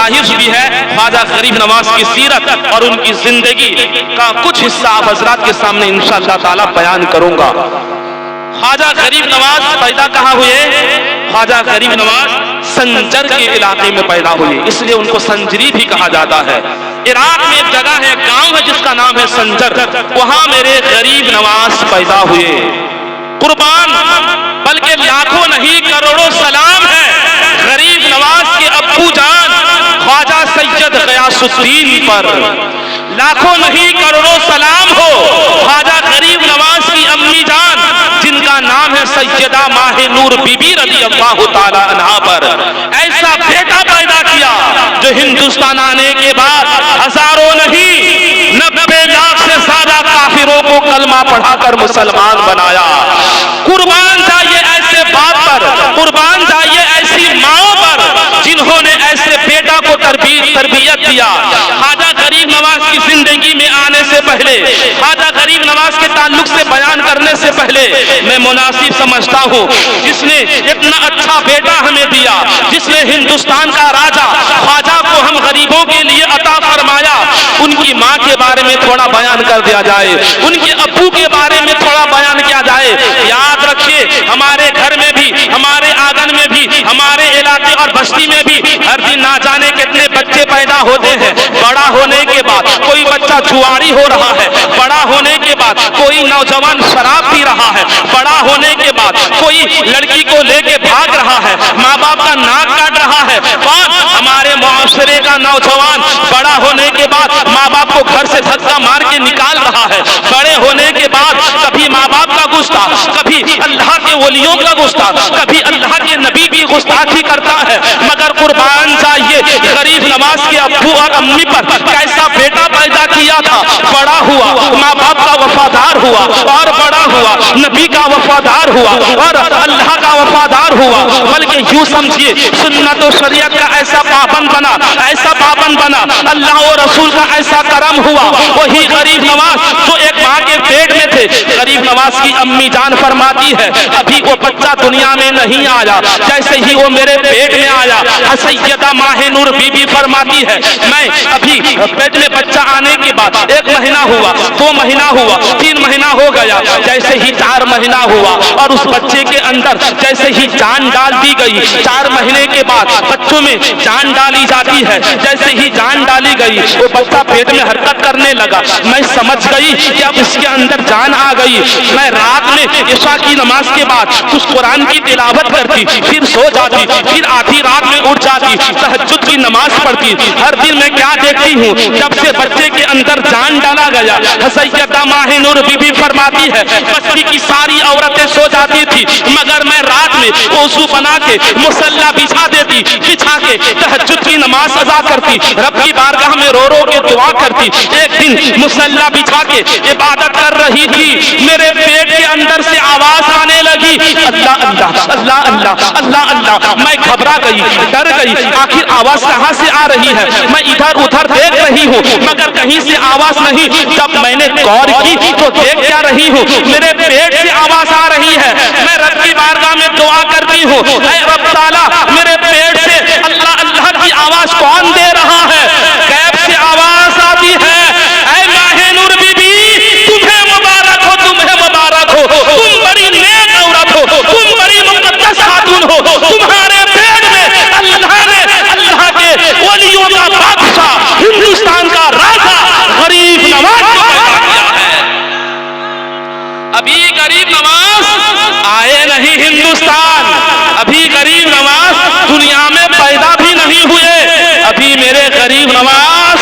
मसाहिफ भी है ख्वाजा गरीब नवाज की सीरत और उनकी जिंदगी का कुछ हिस्सा आप हजरात के सामने इंशाअल्लाह ताला बयान करूंगा। ख्वाजा गरीब नवाज पैदा कहाँ हुए? ख्वाजा गरीब नवाज संजर के इलाके में पैदा हुए, इसलिए उनको संजरी भी कहा जाता है। इराक में एक जगह है, गांव है जिसका नाम है संजर, वहां मेरे गरीब नवाज पैदा हुए। कुर्बान बल्कि लाखों नहीं करोड़ों सलाम है गरीब नवाज के अब्बू जान ख्वाजा सैयद गयासुद्दीन पर। लाखों नहीं करोड़ों सलाम हो ख्वाजा गरीब नवाज की अम्मी जान जिनका नाम है सैयदा माहे नूर बीबी रज़ी अल्लाह ताला अन्हा पर। ऐसा बेटा पैदा किया जो हिंदुस्तान आने के बाद हजारों नहीं 90 लाख से ज्यादा काफिरों को कलमा पढ़ाकर मुसलमान बनाया। कुर्बान जाइए ऐसे बाप पर, कुर्बान जाइए ऐसी माओ पर जिन्होंने ऐसे बेटा को तरबियत दिया। ख्वाजा गरीब नवाज की जिंदगी में आने से पहले, ख्वाजा गरीब नवाज के ताल्लुक से बयान करने से पहले मैं मुनासिब समझता हूँ जिसने इतना अच्छा बेटा हमें दिया, जिसने हिंदुस्तान का राजा ख्वाजा को हम गरीबों के लिए अता फरमाया, उनकी माँ के बारे में थोड़ा बयान कर दिया जाए, उनके अब्बू के बारे में थोड़ा बयान किया जाए। याद रखिए हमारे घर में भी, हमारे आंगन में भी, हमारे इलाके और बस्ती में भी हर दिन ना जाने कितने बच्चे पैदा होते हैं। बड़ा होने के बाद कोई बच्चा जुआरी हो रहा है, बड़ा होने के बाद कोई नौजवान शराब पी रहा है, बड़ा होने के बाद कोई लड़की को लेके भाग रहा है, माँ बाप का नाक काट रहा है। कौन? हमारे मुआशरे का नौजवान बड़ा होने के बाद माँ बाप को घर से धक्का मार के निकाल रहा है। बड़े होने के बाद कभी माँ बाप का गुस्सा, कभी अल्लाह के वलियों का गुस्सा, कभी अल्लाह के नबी की गुस्ताखी करता है। मगर कुर्बान चाहिए गरीब नवाज के अब्बू और अम्मी पर कैसा बेटा पैदा किया था। बड़ा हुआ, माँ बाप का वफादार हुआ और बड़ा हुआ, नबी का वफादार हुआ और अल्लाह का वफादार हुआ। बल्कि यूं समझिए सुन्नत और शरीयत का ऐसा पाबंद बना, ऐसा पाबंद बना, अल्लाह और रसूल का ऐसा करम हुआ। वही गरीब नवाज जो एक माँ के पेट में थे, गरीब नवाज की अम्मी जान फरमाती है अभी वो बच्चा दुनिया में नहीं आया, जैसे ही वो मेरे पेट में आया सैयदा माहे नूर बीबी फरमाती है मैं अभी पेट में बच्चा आने के बाद 1 महीना हुआ, 2 महीना हुआ, 3 महीना हो गया, जैसे ही 4 महीना हुआ और उस बच्चे के अंदर जैसे ही जान डाल दी गई। 4 महीने के बाद बच्चों में जान डाली जाती है, जैसे ही जान डाली गई वो बच्चा पेट में हरकत करने लगा। मैं समझ गई कि अब इसके अंदर जान आ गई। मैं रात में इशा की नमाज के बाद कुछ कुरान की तिलावत करती, फिर सो जाती, फिर आधी रात में उठ जाती, तहज्जुद की नमाज पढ़ती। हर दिन मैं क्या देखती हूँ, जब से बच्चे के अंदर जान डाला गया सैयदा माहे नूर बीबी फरमाती है बस्ती की सारी औरतें सो जाती थी, मगर मैं रात में वज़ू बना के मुसल्ला बिछा देती, बिछा के तहज्जुद की नमाज अदा करती, रब की बारगाह में रो रो के दुआ करती। एक दिन मुसल्ला बिछा के इबादत कर रही थी, मेरे पेट के अंदर से आवाज आने लगी अल्लाह अल्लाह अल्लाह अल्लाह अल्लाह अल्लाह। मैं घबरा गई, डर गई, आखिर आवाज कहाँ से आ रही है। मैं इधर उधर देख रही हूँ मगर कहीं से आवाज नहीं। जब मैंने गौर की तो देख क्या रही हूँ, मेरे पेट से आवाज आ रही है। मैं रब की बारगाह में दुआ करती हूँ, ऐ रब ताला मेरे पेट से अल्लाह अल्लाह की आवाज कौन दे रहा है। गैब से आवाज आती है ऐ माहे नूर बीबी तुम्हें मुबारक हो, तुम्हें मुबारक हो, तुम बड़ी नेक औरत हो, तुम बड़ी मुक़द्दस खातून हो, तुम्हारे पेट में अल्लाह ने अल्लाह के वलियों का बादशाह हिंदुस्तान का राजा गरीब नवाज को पैदा किया है। अभी गरीब नवाज आए नहीं हिंदुस्तान, अभी गरीब नवाज दुनिया में पैदा भी नहीं हुए, अभी मेरे गरीब नवाज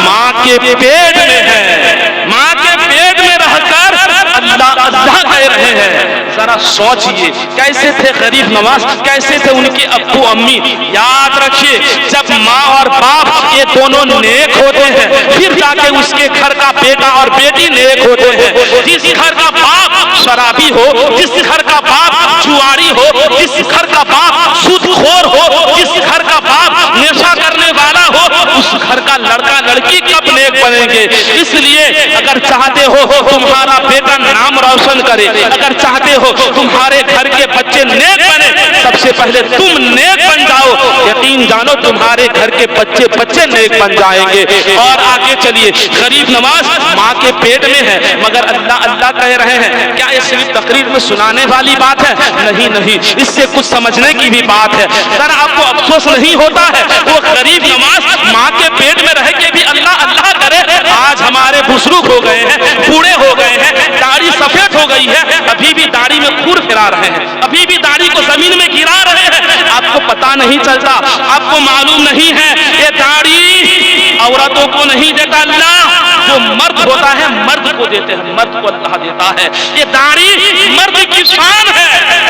माँ के पेट में है, माँ के पेट में रहकर अल्लाह अल्लाह कह रहे हैं। जरा सोचिए कैसे थे गरीब नवाज, कैसे थे उनके अब्बू अम्मी। याद रखिए जब माँ और बाप ये दोनों नेक होते हैं फिर जाके उसके घर का बेटा और बेटी नेक होते हैं। जिस घर का बाप शराबी हो, जिस घर का बाप जुआरी हो, जिस घर का बाप सूदखोर हो, जिस घर का बाप नशा करने वाला हो, उस घर का लड़का लड़की कब नेक बनेंगे। इसलिए अगर चाहते हो तुम्हारा बेटा नाम रोशन करे, अगर चाहते हो तुम्हारे घर के बच्चे नेक बने, सबसे पहले तुम नेक बन जाओ, यकीन जानो तुम्हारे घर के बच्चे बच्चे नेक बन जाएंगे। और आगे चलिए, गरीब नवाज माँ के पेट में है मगर अल्लाह अल्लाह कह रहे हैं। क्या ये सिर्फ तकरीर में सुनाने वाली बात है? नहीं नहीं, इससे कुछ समझने की भी बात है। जरा आपको अफसोस नहीं होता है वो गरीब नवाज माँ के पेट में रह के भी अल्लाह अल्लाह करे? आज हमारे बुजुर्ग हो गए हैं, बूढ़े हो गए हैं, दाढ़ी सफेद हो गई है, अभी भी दाढ़ी में खूर फिरा रहे हैं, अभी भी दाढ़ी को जमीन में गिरा रहे हैं। आपको पता नहीं चलता, आपको मालूम नहीं है ये दाढ़ी औरतों को नहीं देता अल्लाह, जो मर्द होता है मर्द को देते हैं, मर्द को अल्लाह देता है। ये दाढ़ी मर्द की शान है,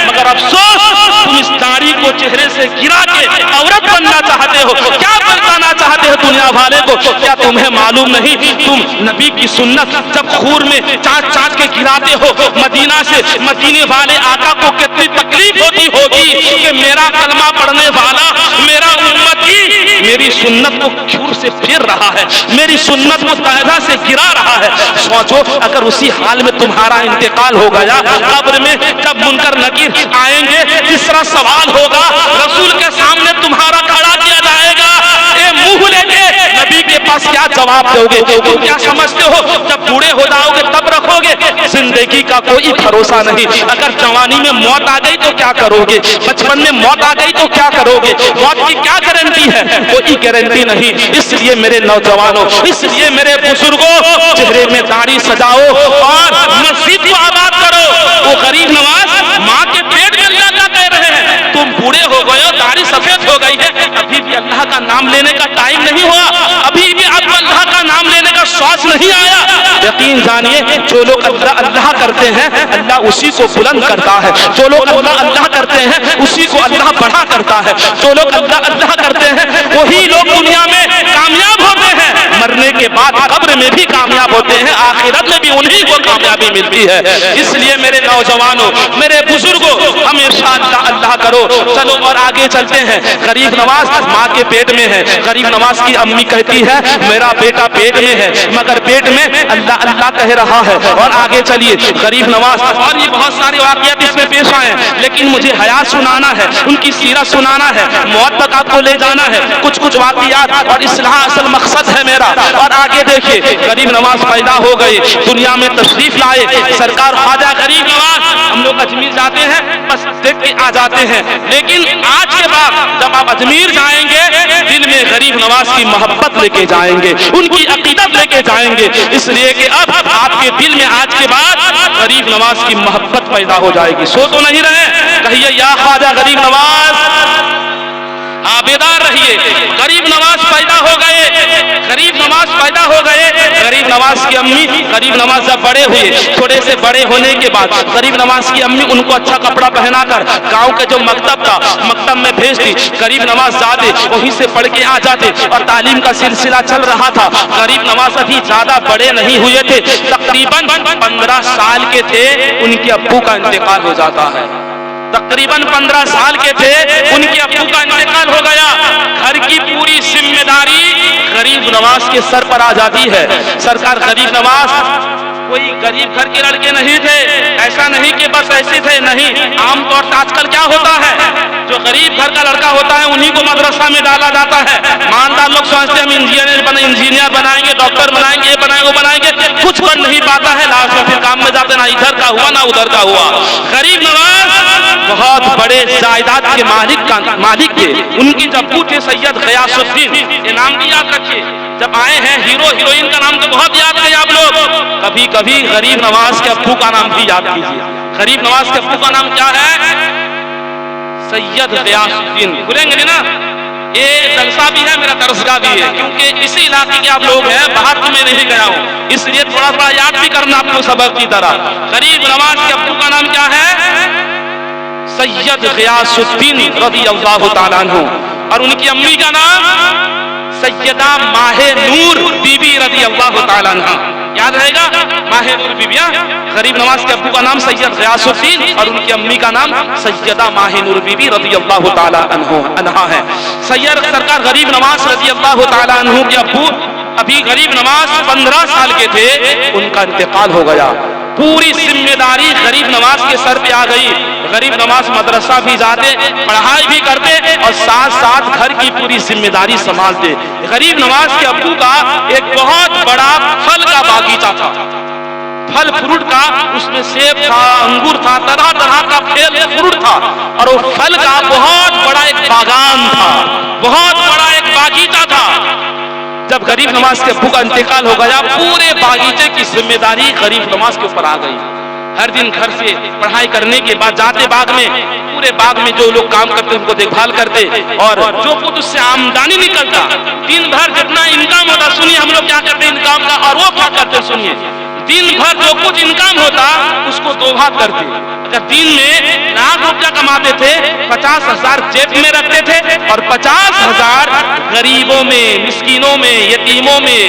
मगर अफसोस तुम इस दाढ़ी को चेहरे से गिरा के औरत बनना चाहते हो। क्या बताना चाहते हो दुनिया वाले को? क्या तुम्हें मालूम नहीं तुम नबी की सुन्नत जब खूर में चाट चाट के गिराते हो, मदीना से मदीने वाले आका को कितनी तकलीफ होती होगी कि मेरा कलमा पढ़ने वाला मेरा उम्मती मेरी सुन्नत को खूर से फेर रहा है, मेरी सुन्नत को तहरा से गिरा रहा है। सोचो अगर उसी हाल में तुम्हारा इंतकाल हो गया, कब्र में जब मुनकर नकीर आएंगे, तीसरा सवाल होगा, रसूल के सामने तुम्हारा खड़ा किया जाएगा, ये मुंह लेके नबी के पास क्या जवाब दोगे? तुम क्या समझते हो जब बूढ़े हो जाओगे तब रखोगे? जिंदगी का कोई भरोसा नहीं। अगर जवानी में मौत आ गई तो क्या करोगे? बचपन में मौत आ गई तो क्या करोगे? मौत की क्या गारंटी है? कोई गारंटी नहीं। इसलिए मेरे नौजवानों, इसलिए मेरे बुजुर्गों, चेहरे में दाढ़ी सजाओ और मस्जिद को आबाद करो। वो गरीब नवाज माँ के पेट में अल्लाह कह रहे हैं, तुम बूढ़े हो गए हो, दाढ़ी सफेद हो गई है, अभी भी अल्लाह का नाम लेने का टाइम नहीं हुआ, अभी भी आपको अल्लाह का नाम लेने का श्वास नहीं आया। यकीन जानिए जो लोग अल्लाह अल्लाह करते हैं अल्लाह उसी को बुलंद करता है, जो लोग अल्लाह अल्लाह करते हैं उसी को अल्लाह बड़ा करता है, जो लोग अल्लाह अल्लाह करते हैं वही लोग दुनिया में कामयाब होते हैं, मरने के बाद कब्र में भी कामयाब होते हैं, आखिरत में भी उन्हीं को कामयाबी मिलती है। इसलिए मेरे नौजवानों, मेरे बुजुर्गों, हमेशा अल्लाह अल्लाह करो। चलो और आगे चलते हैं। गरीब नवाज माँ के पेट में है, गरीब नवाज की अम्मी कहती है मेरा बेटा पेट में है, मगर पेट में अल्लाह अल्लाह कह रहा है। और आगे चलिए, गरीब नवाज और ये बहुत सारे वाकयात इसमें पेश आए, लेकिन मुझे हयात सुनाना है, उनकी सीरत सुनाना है, मौत तक आपको ले जाना है, कुछ कुछ वाकयात, और इस्लाह असल मकसद है मेरा। और आगे देखिए, गरीब नवाज पैदा हो गए, दुनिया में तशरीफ लाए, सरकार ख्वाजा गरीब नवाज। हम लोग अजमेर जाते हैं बस देख के आ जाते हैं, लेकिन आज के बाद जब आप अजमेर जाएंगे दिल में गरीब नवाज की मोहब्बत लेके जाएंगे, उनकी अकीदत लेके जाएंगे, इसलिए कि अब आपके दिल में आज के बाद गरीब नवाज की मोहब्बत पैदा हो जाएगी। सो तो नहीं रहे, कहिए या ख्वाजा गरीब नवाज, आबेदार रहिए। गरीब नवाज पैदा हो गए, गरीब नवाज पैदा हो गए। गरीब नवाज की अम्मी, गरीब नवाज जब बड़े हुए, थोड़े से बड़े होने के बाद गरीब नवाज की अम्मी उनको अच्छा कपड़ा पहनाकर गांव के जो मकतब था, मकतब में भेज दी। गरीब नवाज जाते, वहीं से पढ़ के आ जाते और तालीम का सिलसिला चल रहा था। गरीब नवाज अभी ज्यादा बड़े नहीं हुए थे, तकरीबन 15 साल के थे, उनके अब्बू का इंतकाल हो जाता है। तकरीबन 15 साल के थे, उनके अब्बू का इंतकाल हो गया। घर की पूरी जिम्मेदारी गरीब नवाज के सर पर आ जाती है। सरकार गरीब नवाज कोई गरीब घर के लड़के नहीं थे, ऐसा नहीं कि बस ऐसे थे, नहीं। आमतौर से आजकल क्या होता है, जो गरीब घर का लड़का होता है उन्हीं को मदरसा में डाला जाता है। ईमानदार लोग सोचते हैं हम इंजीनियर बनाएंगे, डॉक्टर बनाएंगे, ये बनाएंगे, वो बनाएंगे, कुछ बन नहीं पाता है। लास्ट में फिर काम में जाते, ना इधर का हुआ ना उधर का हुआ। गरीब नवाज बहुत बड़े जायदाद के मालिक थे। उनकी जब थे सैयद गयासुद्दीन, ये नाम भी याद रखिए। जब आए हैं हीरो हीरोइन का नाम तो बहुत याद किए आप लोग, कभी कभी गरीब नवाज के अब्बू का नाम भी याद कीजिए। गरीब नवाज के अब्बू का नाम क्या है? सैयद गयासुद्दीन। भूलेंगे ना, ये जलसा भी है, मेरा दरसगाह भी है, क्योंकि इसी इलाके के आप लोग हैं, बाहर तो मैं नहीं गया हूँ, इसलिए थोड़ा थोड़ा याद भी करना आपको सबक की तरह। गरीब नवाज के अब्बू का नाम क्या है? सैयद गयासुद्दीन रज़ियल्लाहु ताला अन्हु। और उनकी अम्मी का नाम सैयदा माहे नूर बीबी रज़ियल्लाहु ताला अन्हा। याद रहेगा, माहे नूर बीबी। गरीब नवाज के अब्बू का नाम सैयद गयासुद्दीन और उनकी अम्मी का नाम सैयदा माहे नूर बीबी रज़ियल्लाहु ताला अन्हा है। सैयद सरकार गरीब नवाज रज़ियल्लाहु ताला अन्हु के अब्बू अभी गरीब नवाज 15 साल के थे, उनका इंतकाल हो गया। पूरी जिम्मेदारी गरीब नवाज के सर पे आ गई। गरीब नवाज मदरसा भी जाते, पढ़ाई भी करते और साथ साथ घर की पूरी जिम्मेदारी संभालते। गरीब नवाज के अब्बू का एक बहुत बड़ा फल का बागीचा था, फल फ्रूट का, उसमें सेब था, अंगूर था, तरह तरह का फल फ्रूट था और वो फल का बहुत बड़ा एक बागान था, बहुत बड़ा एक बागीचा था। जब गरीब नवाज के अब्बू का इंतकाल हो गया, पूरे बागीचे की जिम्मेदारी गरीब नवाज के ऊपर आ गई। हर दिन घर से पढ़ाई करने के बाद जाते बाग में, पूरे बाग में जो लोग काम करते उनको देखभाल करते और जो कुछ उससे आमदनी निकलता, दिन भर जितना इनकम होता, सुनिए हम लोग क्या करते इनकम का और वो क्या करते सुनिए, दिन भर जो कुछ इनकम होता उसको दो भाग करते। अगर दिन में ₹1,00,000 कमाते थे, 50,000 जेब में रखते थे और 50,000 गरीबों में, मिस्कीनों में, यतीमों में,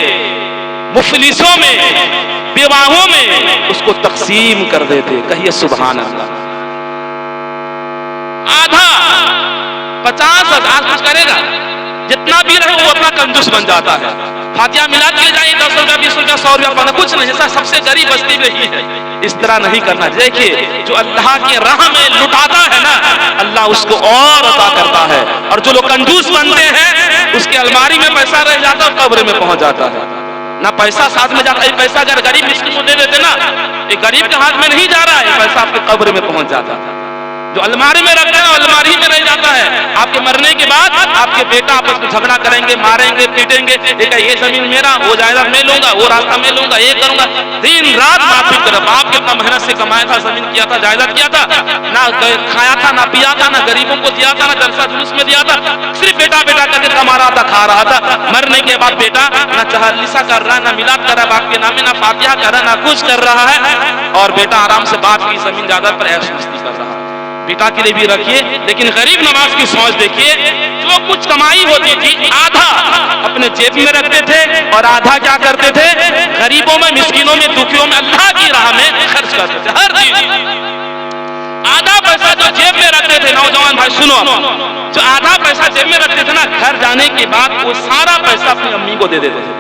मुफलिसों में, बेवाहों में उसको तकसीम कर देते। कहिए सुभान अल्लाह। आधा 50,000 कुछ करेगा, जितना भी रहे वो अपना कंजूस बन जाता है। फातिहा मिलाद के जाए 10 रुपया 20 रुपया 100 रुपया कुछ नहीं, ऐसा सबसे गरीब बस्ती में ही है। इस तरह नहीं करना। देखिए जो अल्लाह के राह में लुटाता है ना, अल्लाह उसको और अता करता है, और जो लोग कंजूस बनते हैं उसके अलमारी में पैसा रह जाता है, कब्र में पहुंच जाता है ना, पैसा साथ में जाता है। पैसा अगर गरीब मिस्किन को दे देते ना, ये गरीब के हाथ में नहीं जा रहा है, पैसा आपके कब्र में पहुंच जाता है। जो अलमारी में रखते हैं अलमारी में रह जाता है। आपके मरने के बाद आपके बेटा आपस में झगड़ा करेंगे, मारेंगे, पीटेंगे, ये जमीन मेरा, वो जायदाद मैं लूंगा, वो रास्ता मैं लूंगा, ये करूंगा। दिन रात मारपीट कर, बाप कितना मेहनत से कमाया था, जमीन किया था, जायदाद किया था, ना खाया था, ना पिया था, ना गरीबों को दिया था, ना जलसा जुलूस में दिया था, सिर्फ बेटा बेटा करके कमा रहा था, खा रहा था। मरने के बाद बेटा ना चहलिसा कर रहा, ना मिलाद कर रहा बाप के नामे, ना फातिहा कर रहा, ना कुछ कर रहा है, और बेटा आराम से बाप की जमीन जायदाद पर ऐश मस्ती कर रहा है। बेटा के लिए भी रखिए, लेकिन गरीब नवाज की सोच देखिए, जो कुछ कमाई होती थी आधा अपने जेब में रखते थे और आधा क्या करते थे, गरीबों में, मिस्किनों में, दुखियों में, अल्लाह की राह में खर्च करते थे। हर चीज आधा पैसा जो जेब में रखते थे, नौजवान भाई सुनो, जो आधा पैसा जेब में रखते थे ना, घर जाने के बाद वो सारा पैसा अपनी अम्मी को दे देते थे।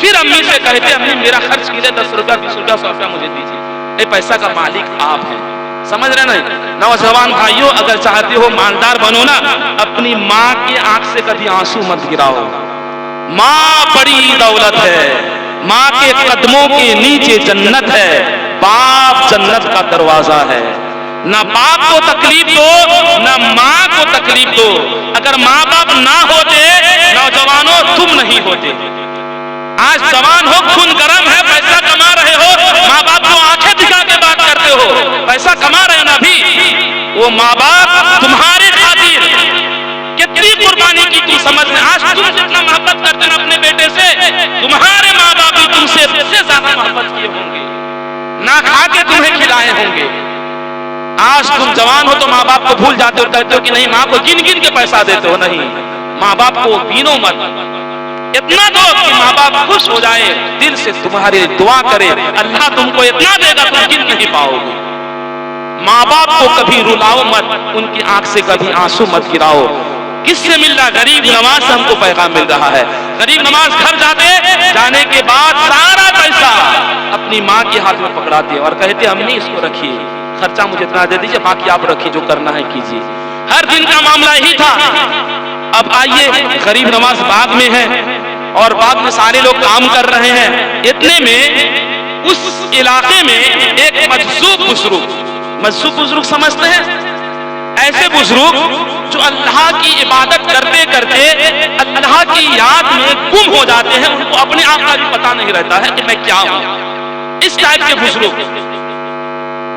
फिर अम्मी से कहते, अम्मी मेरा खर्च के लिए 10 रुपया 20 रुपया 100 रुपया मुझे दीजिए। ये पैसा का मालिक आप हैं, समझ रहे नहीं? नौजवान भाइयों, अगर चाहते हो मालदार बनो ना, अपनी माँ की आंख से कभी आंसू मत गिराओ। माँ बड़ी दौलत है, माँ के कदमों के नीचे जन्नत है, बाप जन्नत का दरवाजा है। ना बाप को तकलीफ दो, ना माँ को तकलीफ दो। अगर माँ बाप ना होते, नौजवानों तुम नहीं होते। आज जवान हो, खून गर्म है, पैसा कमा रहे हो, माँ बाप को आंखें दिखा के बात करते हो, पैसा कमा रहे हो ना भी, वो माँ बाप तुम्हारे खातिर कितनी कुर्बानी की तुम समझ में। आज तुम जितना मोहब्बत करते हो अपने बेटे से, तुम्हारे माँ बाप भी तुमसे ज्यादा मोहब्बत किए होंगे, ना खा के तुम्हें खिलाए होंगे। आज तुम जवान हो तो माँ बाप को भूल जाते हो, कहते हो कि नहीं, माँ को गिन गिन के पैसा देते हो। नहीं, माँ बाप को गिनो मत, इतना दो कि माँ बाप खुश हो जाए, दिल से तुम्हारे दुआ करे। अल्लाह तुमको इतना देगा तुम गिन नहीं पाओगे। माँ बाप को कभी रुलाओ मत, उनकी आंख से कभी आंसू मत गिराओ। किससे मिल रहा? गरीब नवाज से हमको पैगाम मिल रहा है। गरीब नवाज घर जाने के बाद सारा पैसा अपनी माँ के हाथ में पकड़ाते और कहते, अम्मी इसको रखिए, खर्चा मुझे इतना दे दीजिए, बाकी आप रखिए, जो करना है कीजिए। हर दिन का मामला ही था। अब आइए, गरीब नवाज बाग में है और बाग में सारे लोग काम कर रहे हैं। इतने में उस इलाके में एक मजसूब बुजुर्ग समझते हैं, ऐसे बुजुर्ग जो अल्लाह की इबादत करते करते अल्लाह की याद में गुम हो जाते हैं, उनको अपने आप का भी पता नहीं रहता है कि मैं क्या हूं। इस टाइप के बुजुर्ग,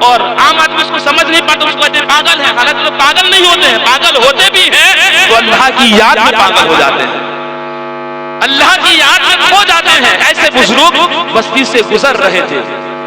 और आम आदमी उसको समझ नहीं पाता, उसको कहते हैं पागल है। हालांकि लोग पागल नहीं होते हैं, पागल होते भी हैं तो अल्लाह की याद में पागल हो जाते हैं, अल्लाह की याद में खो जाते हैं। ऐसे बुजुर्ग बस्ती से गुजर रहे थे।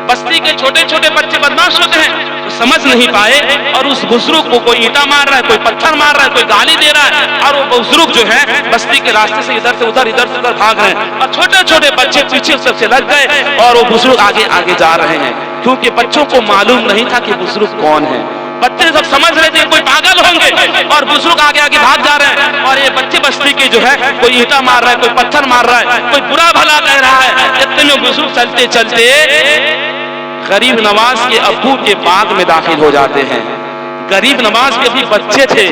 बस्ती के छोटे छोटे बच्चे बदमाश होते हैं, तो समझ नहीं पाए और उस बुजुर्ग को कोई ईंटा मार रहा है, कोई पत्थर मार रहा है, कोई गाली दे रहा है, और वो बुजुर्ग जो है बस्ती के रास्ते से इधर से उधर भाग रहे हैं, और छोटे छोटे बच्चे पीछे सबसे लग गए और वो बुजुर्ग आगे आगे जा रहे हैं, क्योंकि बच्चों को मालूम नहीं था कि बुजुर्ग कौन है। बच्चे सब समझ रहे थे कोई पागल होंगे और बुजुर्ग आगे आगे भाग जा रहे हैं, और ये बच्चे बस्ती के जो है कोई ईंटा मार रहा है, कोई पत्थर मार रहा है, कोई बुरा भला कह रहा है। इतने में बुजुर्ग चलते चलते गरीब नवाज के अब्बू के बाग में दाखिल हो जाते हैं। गरीब नवाज के भी बच्चे थे,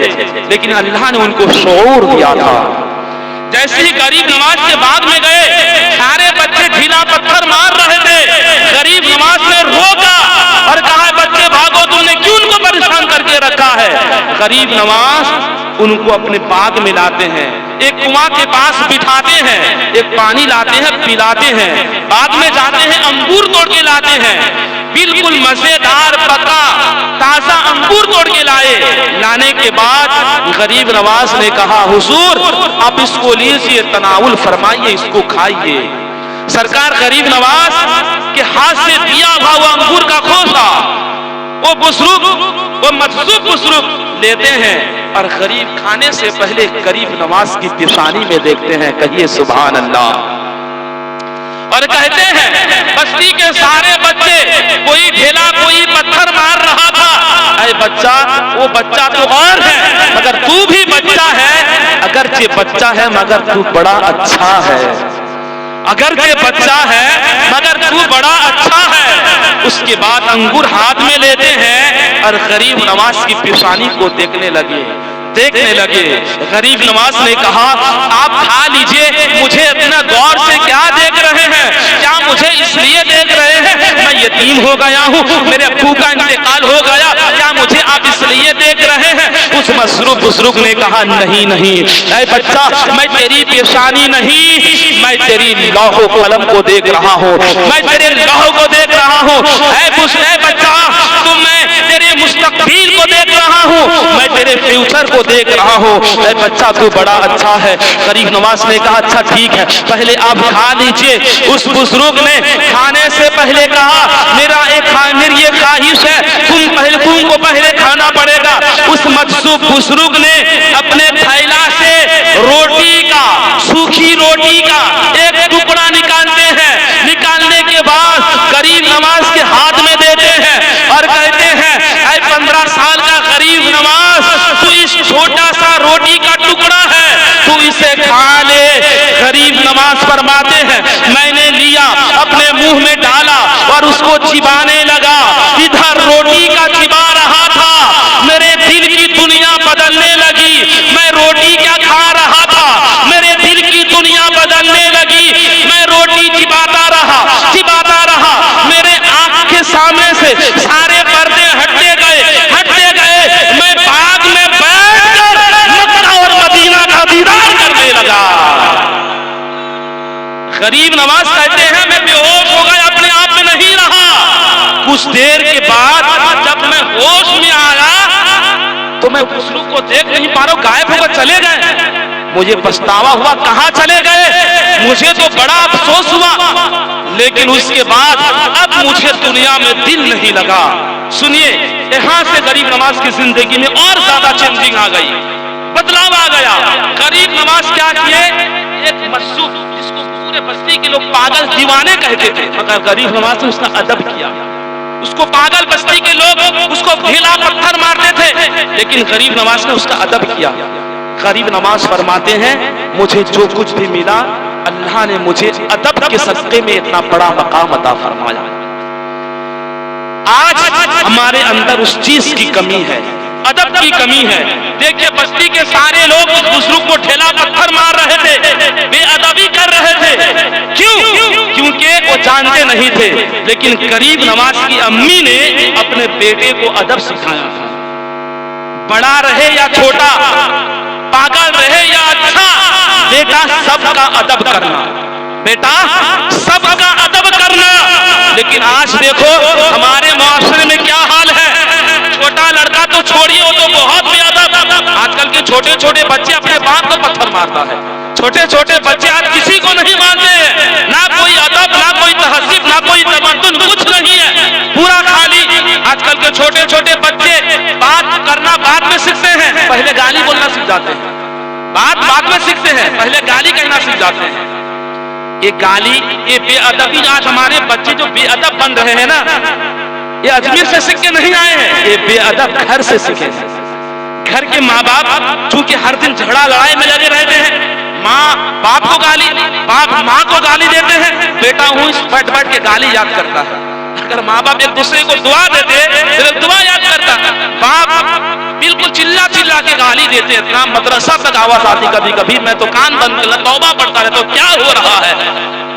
लेकिन अल्लाह ने उनको शऊर दिया था। जैसे ही गरीब नवाज के बाग में गए, सारे बच्चे ढीला पत्थर मार रहे थे। गरीब नवाज ने रोका और कहा, बच्चे भागो, तुमने क्यों उनको परेशान करके रखा है। गरीब नवाज उनको अपने बाग में लाते हैं, एक कुआं के पास बिठाते हैं, एक पानी लाते हैं, पिलाते हैं, बाग में जाते हैं, अंगूर तोड़ के लाते हैं, बिल्कुल मजेदार पका ताजा अंगूर तोड़ के लाए। लाने के बाद गरीब नवाज ने कहा, हुजूर आप इसको लीजिए, तनाउल फरमाइए, इसको खाइए। सरकार गरीब नवाज के हाथ से दिया हुआ अंगूर का खोसा वो बुजुर्ग, वो मजलूम बुजुर्ग लेते हैं और गरीब खाने से पहले गरीब नवाज की पेशानी में देखते हैं। कहिए सुभान अल्लाह। और कहते हैं, बस्ती के सारे बच्चे, कोई ढेला कोई पत्थर मार रहा था, अरे बच्चा, वो बच्चा तो और है मगर तू भी बच्चा है, अगरचे बच्चा है मगर तू बड़ा अच्छा है, अगरचे बच्चा है मगर तू बड़ा अच्छा है। उसके बाद अंगूर हाथ में लेते हैं और गरीब नवाज की पेशानी को देखने लगे। गरीब नवाज ने कहा, आप खा लीजिए, मुझे इतना गौर से क्या देख रहे हैं, क्या मुझे इसलिए देख रहे हैं मैं यतीम हो गया हूँ, मेरे अब्बू का इंतकाल हो गया, क्या मुझे आप इसलिए देख रहे हैं। उस मसरूफ बुजुर्ग ने कहा, नहीं नहीं ऐ बच्चा, मैं तेरी पेशानी नहीं, मैं तेरी लौहो कलम को देख रहा हूँ, मैं तेरे लौहो को देख रहा हूँ। ऐ बच्चा, तुम मैं तेरे मुस्तकबिल को देख रहा हूँ, मैं तेरे फ्यूचर को देख रहा हूँ। ऐ बच्चा, तू बड़ा अच्छा है। गरीब नवाज ने कहा, अच्छा ठीक है, पहले आप खा लीजिए। उस बुजुर्ग ने खाने से पहले कहा, मेरी ये ख्वाहिश है, तुमको पहले खाना पड़ेगा। उस मजसूब बुजुर्ग ने अपने थैला से रोटी का, सूखी रोटी का एक टुकड़ा निकालते हैं, निकालने के बाद गरीब नवाज के हाथ में देते हैं और कहते हैं, 15 साल का गरीब नवाज, तू इस छोटा सा रोटी का टुकड़ा है, तू इसे खा ले। गरीब नवाज फरमाते हैं, मैंने लिया, अपने मुंह में डाला और उसको चिबाने लगा। इधर रोटी का चिबा रहा था, मेरे दिल की दुनिया बदलने लगी। मैं रोटी क्या खा रहा था, मेरे दिल की दुनिया बदलने लगी। मैं रोटी चिबाता रहा, मेरे आंख के सामने से सारे पर्दे हटते गए। मैं बाग में बैठकर मक्का और मदीना का दीदार करने लगा। गरीब नवाज कहते हैं, मैं बेहोश हो गया, अपने आप में नहीं रहा। कुछ देर के बाद जब मैं होश में आया तो मैं बुजुर्ग को देख नहीं पा रहा, गायब होकर चले गए। मुझे पछतावा हुआ, कहां चले गए, मुझे तो बड़ा अफसोस हुआ। लेकिन उसके बाद अब मुझे दुनिया में दिल नहीं लगा। सुनिए, यहां से गरीब नवाज की जिंदगी में और ज्यादा चेंजिंग आ गई, बदलाव आ गया। गरीब नवाज क्या किए, एक मजसूब जिसको पूरे बस्ती के लोग पागल दीवाने कहते थे, मगर गरीब नवाज ने उसका अदब किया। उसको पागल बस्ती के लोग उसको ढीला पत्थर मारते थे, लेकिन गरीब नवाज ने उसका अदब किया। गरीब नवाज फरमाते हैं, मुझे जो कुछ भी मिला अल्लाह ने मुझे अदब के सदक़े में इतना बड़ा मकाम अता फरमाया। आज हमारे अंदर उस चीज की कमी है, अदब की कमी है। देखिए, बस्ती के सारे लोग उस बुजुर्ग को ढेला पत्थर मार रहे थे, बेअदबी कर रहे थे। क्यों? क्योंकि वो जानते नहीं थे। लेकिन गरीब नवाज की अम्मी ने अपने बेटे को अदब सिखाया था। बड़ा रहे या छोटा, पागल रहे या अच्छा, बेटा सबका अदब करना, बेटा सबका अदब करना। लेकिन आज देखो हमारे मुआशरे में क्या हाल है। छोटा लड़का तो छोड़िए, वो तो बहुत बेअदब। आजकल के छोटे छोटे बच्चे अपने बाप को पत्थर मारता है। छोटे छोटे बच्चे आज किसी को नहीं मानते हैं, ना कोई अदब, ना कोई तहजीब, ना कोई तमद्दुन, कुछ नहीं है, पूरा खाली। आजकल के छोटे छोटे बच्चे बात करना बाद में सीखते हैं, पहले गाली बोलना सीख जाते हैं। बात बाद में सीखते हैं, पहले गाली कहना सीख जाते हैं। ये गाली, ये बेअदबी, आज हमारे बच्चे जो बेअदब बन रहे हैं ना, ये अजमेर से सीख के नहीं आए हैं, ये बेअदब घर से सीखे हैं। घर के माँ बाप चूंकि हर दिन झगड़ा लड़ाई में लगे रहते हैं, माँ बाप को गाली, बाप माँ को गाली देते हैं, बेटा हूँ बैठ बैठ के गाली याद करता है। अगर माँ बाप एक दूसरे को दुआ देते तो दुआ याद करता, बाप बिल्कुल चिल्ला चिल्ला के गाली देते, इतना मदरसा तक आवाज आती कभी कभी, मैं तो कान बंद कर तौबा पढ़ता रहता हूं, क्या हो रहा है?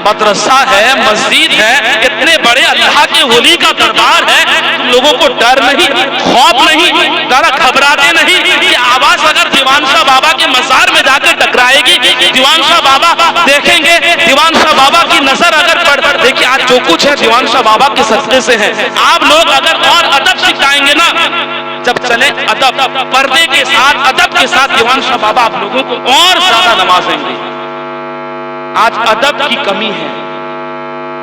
मदरसा है, मस्जिद है, इतने बड़े अल्लाह के वली का दरबार है, तुम लोगों को डर नहीं, खौफ नहीं, जरा घबराते नहीं कि आवाज अगर दीवान शाह बाबा के मजार में जाकर टकराएगी, दीवान शाह बाबा देखेंगे, दीवान शाह बाबा की नजर अगर पड़, देखिए आज जो कुछ है दीवान शाह बाबा के सदके से है। आप लोग अगर और अदब सिखाएंगे ना, जब चले अदब, पर्दे के साथ, अदब के साथ, दीवान शाह बाबा आप लोगों को और ज्यादा नवाजेंगे। आज अदब की कमी है,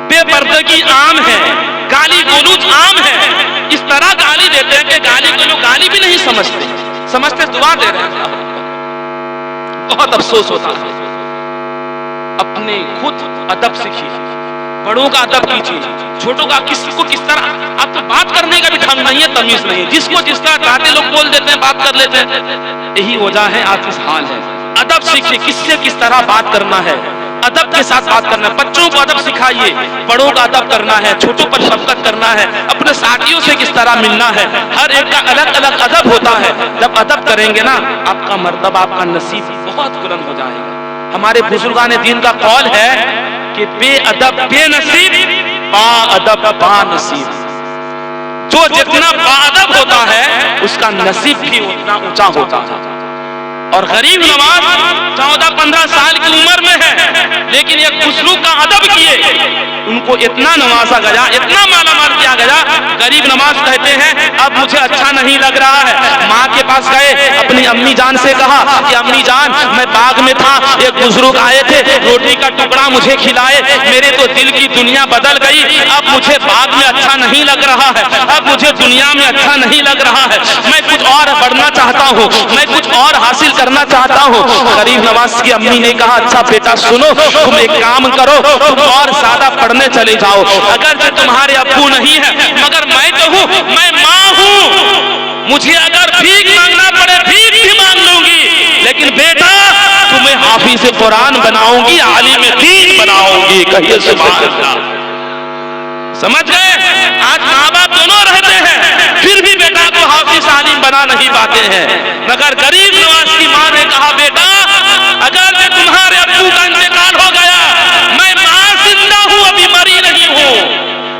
बेपर्दगी आम है, गाली गलौज आम है, इस तरह गाली देते हैं कि गाली को लोग गाली भी नहीं समझते दुआ दे रहे हैं। बहुत अफसोस होता है। अपने खुद अदब सीखिए, बड़ों का अदब कीजिए, छोटों का किसको किस तरह, अब तो बात करने का भी ढंग नहीं है, तमीज नहीं है, जिसको जिस तरह चाहते लोग बोल देते हैं, बात कर लेते हैं। यही वजह है, आज इस हाल है। अदब सीखिए, किससे किस तरह बात करना है, अदब के साथ बात करना है। बच्चों को अदब सिखाइए, बड़ों का अदब करना है, छोटों पर शफकत करना है, अपने साथियों से किस तरह मिलना है, हर एक का अलग अलग अदब होता है। जब अदब करेंगे ना, आपका मर्तबा, आपका नसीब बहुत बुलंद हो जाएगा। हमारे बुजुर्गान दीन का कौल है कि बेअदब बेनसीब, बाअदब बानसीब। जो जितना बाअदब होता है उसका नसीब भी उतना ऊंचा होता है। और गरीब नवाज 14-15 साल की उम्र में है, लेकिन एक बुजुर्ग का अदब किए, उनको इतना नवाजा गया, इतना मालामाल किया गया। गरीब नवाज कहते हैं अब मुझे अच्छा नहीं लग रहा है। माँ के पास गए, अपनी अम्मी जान से कहा कि अम्मी जान, मैं बाग में था, एक बुजुर्ग आए थे, रोटी का टुकड़ा मुझे खिलाए, मेरे तो दिल की दुनिया बदल गई। अब मुझे बाग में अच्छा नहीं लग रहा है, अब मुझे दुनिया में अच्छा नहीं लग रहा है, मैं कुछ और बढ़ना चाहता हूँ, मैं कुछ और हासिल करना चाहता हूँ। गरीब नवाज की अम्मी ने कहा अच्छा बेटा सुनो, तुम एक काम करो, तुम और ज्यादा पढ़ने चले जाओ। अगर जो तुम्हारे अब्बू नहीं है, मगर मैं तो हूँ, मैं माँ हूँ, मुझे अगर भीख मांगना पड़े भीख भी मांग लूंगी, लेकिन बेटा तुम्हें हाफिज कुरान बनाऊंगी, आलिम दीन बनाऊंगी। कहिए सुभान अल्लाह। समझ गए? आज माँ बाप दोनों रहते हैं, फिर भी बेटा को हाफिज आलिम बना नहीं पाते हैं। मगर गरीब नवाज की माँ ने कहा बेटा अगर तुम्हारे अब्बू का इंतकाल हो गया, मैं माँ जिंदा हूँ, अभी मरी नहीं हूँ,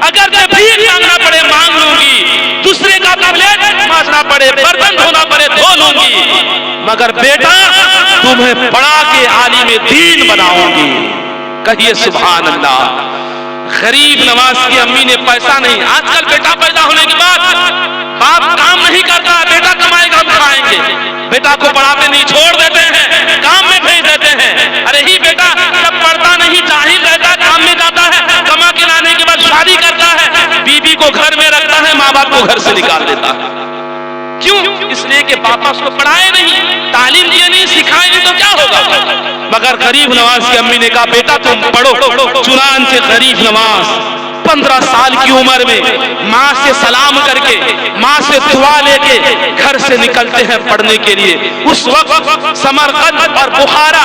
अगर मैं भीख मांगना पड़े मांग लूंगी, दूसरे का टैबलेट मांगना पड़े, बर्तन धोना पड़े धो लूंगी, मगर बेटा तुम्हें पढ़ा के आलिम दीन बनाऊंगी। कहिए सुभान अल्लाह। गरीब नवाज की अम्मी ने पैसा नहीं, आजकल बेटा पैदा होने के बाद बाप काम नहीं करता, बेटा कमाएगा हम खाएंगे, बेटा को पढ़ाते नहीं, छोड़ देते हैं, काम में भेज देते हैं। अरे ही बेटा जब पढ़ता नहीं, जाहिल रहता, काम में जाता है, कमा के लाने के बाद शादी करता है, बीबी को घर में रखता है, माँ बाप को घर से निकाल देता है। क्यों? इसलिए कि पापा उसको पढ़ाए नहीं, तालीम दिए नहीं, सिखाए नहीं, तो क्या होगा। मगर गरीब नवाज की अम्मी ने कहा बेटा तुम पढ़ो। चुनांचे गरीब नवाज 15 साल की उम्र में माँ से सलाम करके, माँ से दुआ लेके घर से निकलते हैं पढ़ने के लिए। उस वक्त समरकंद और बुखारा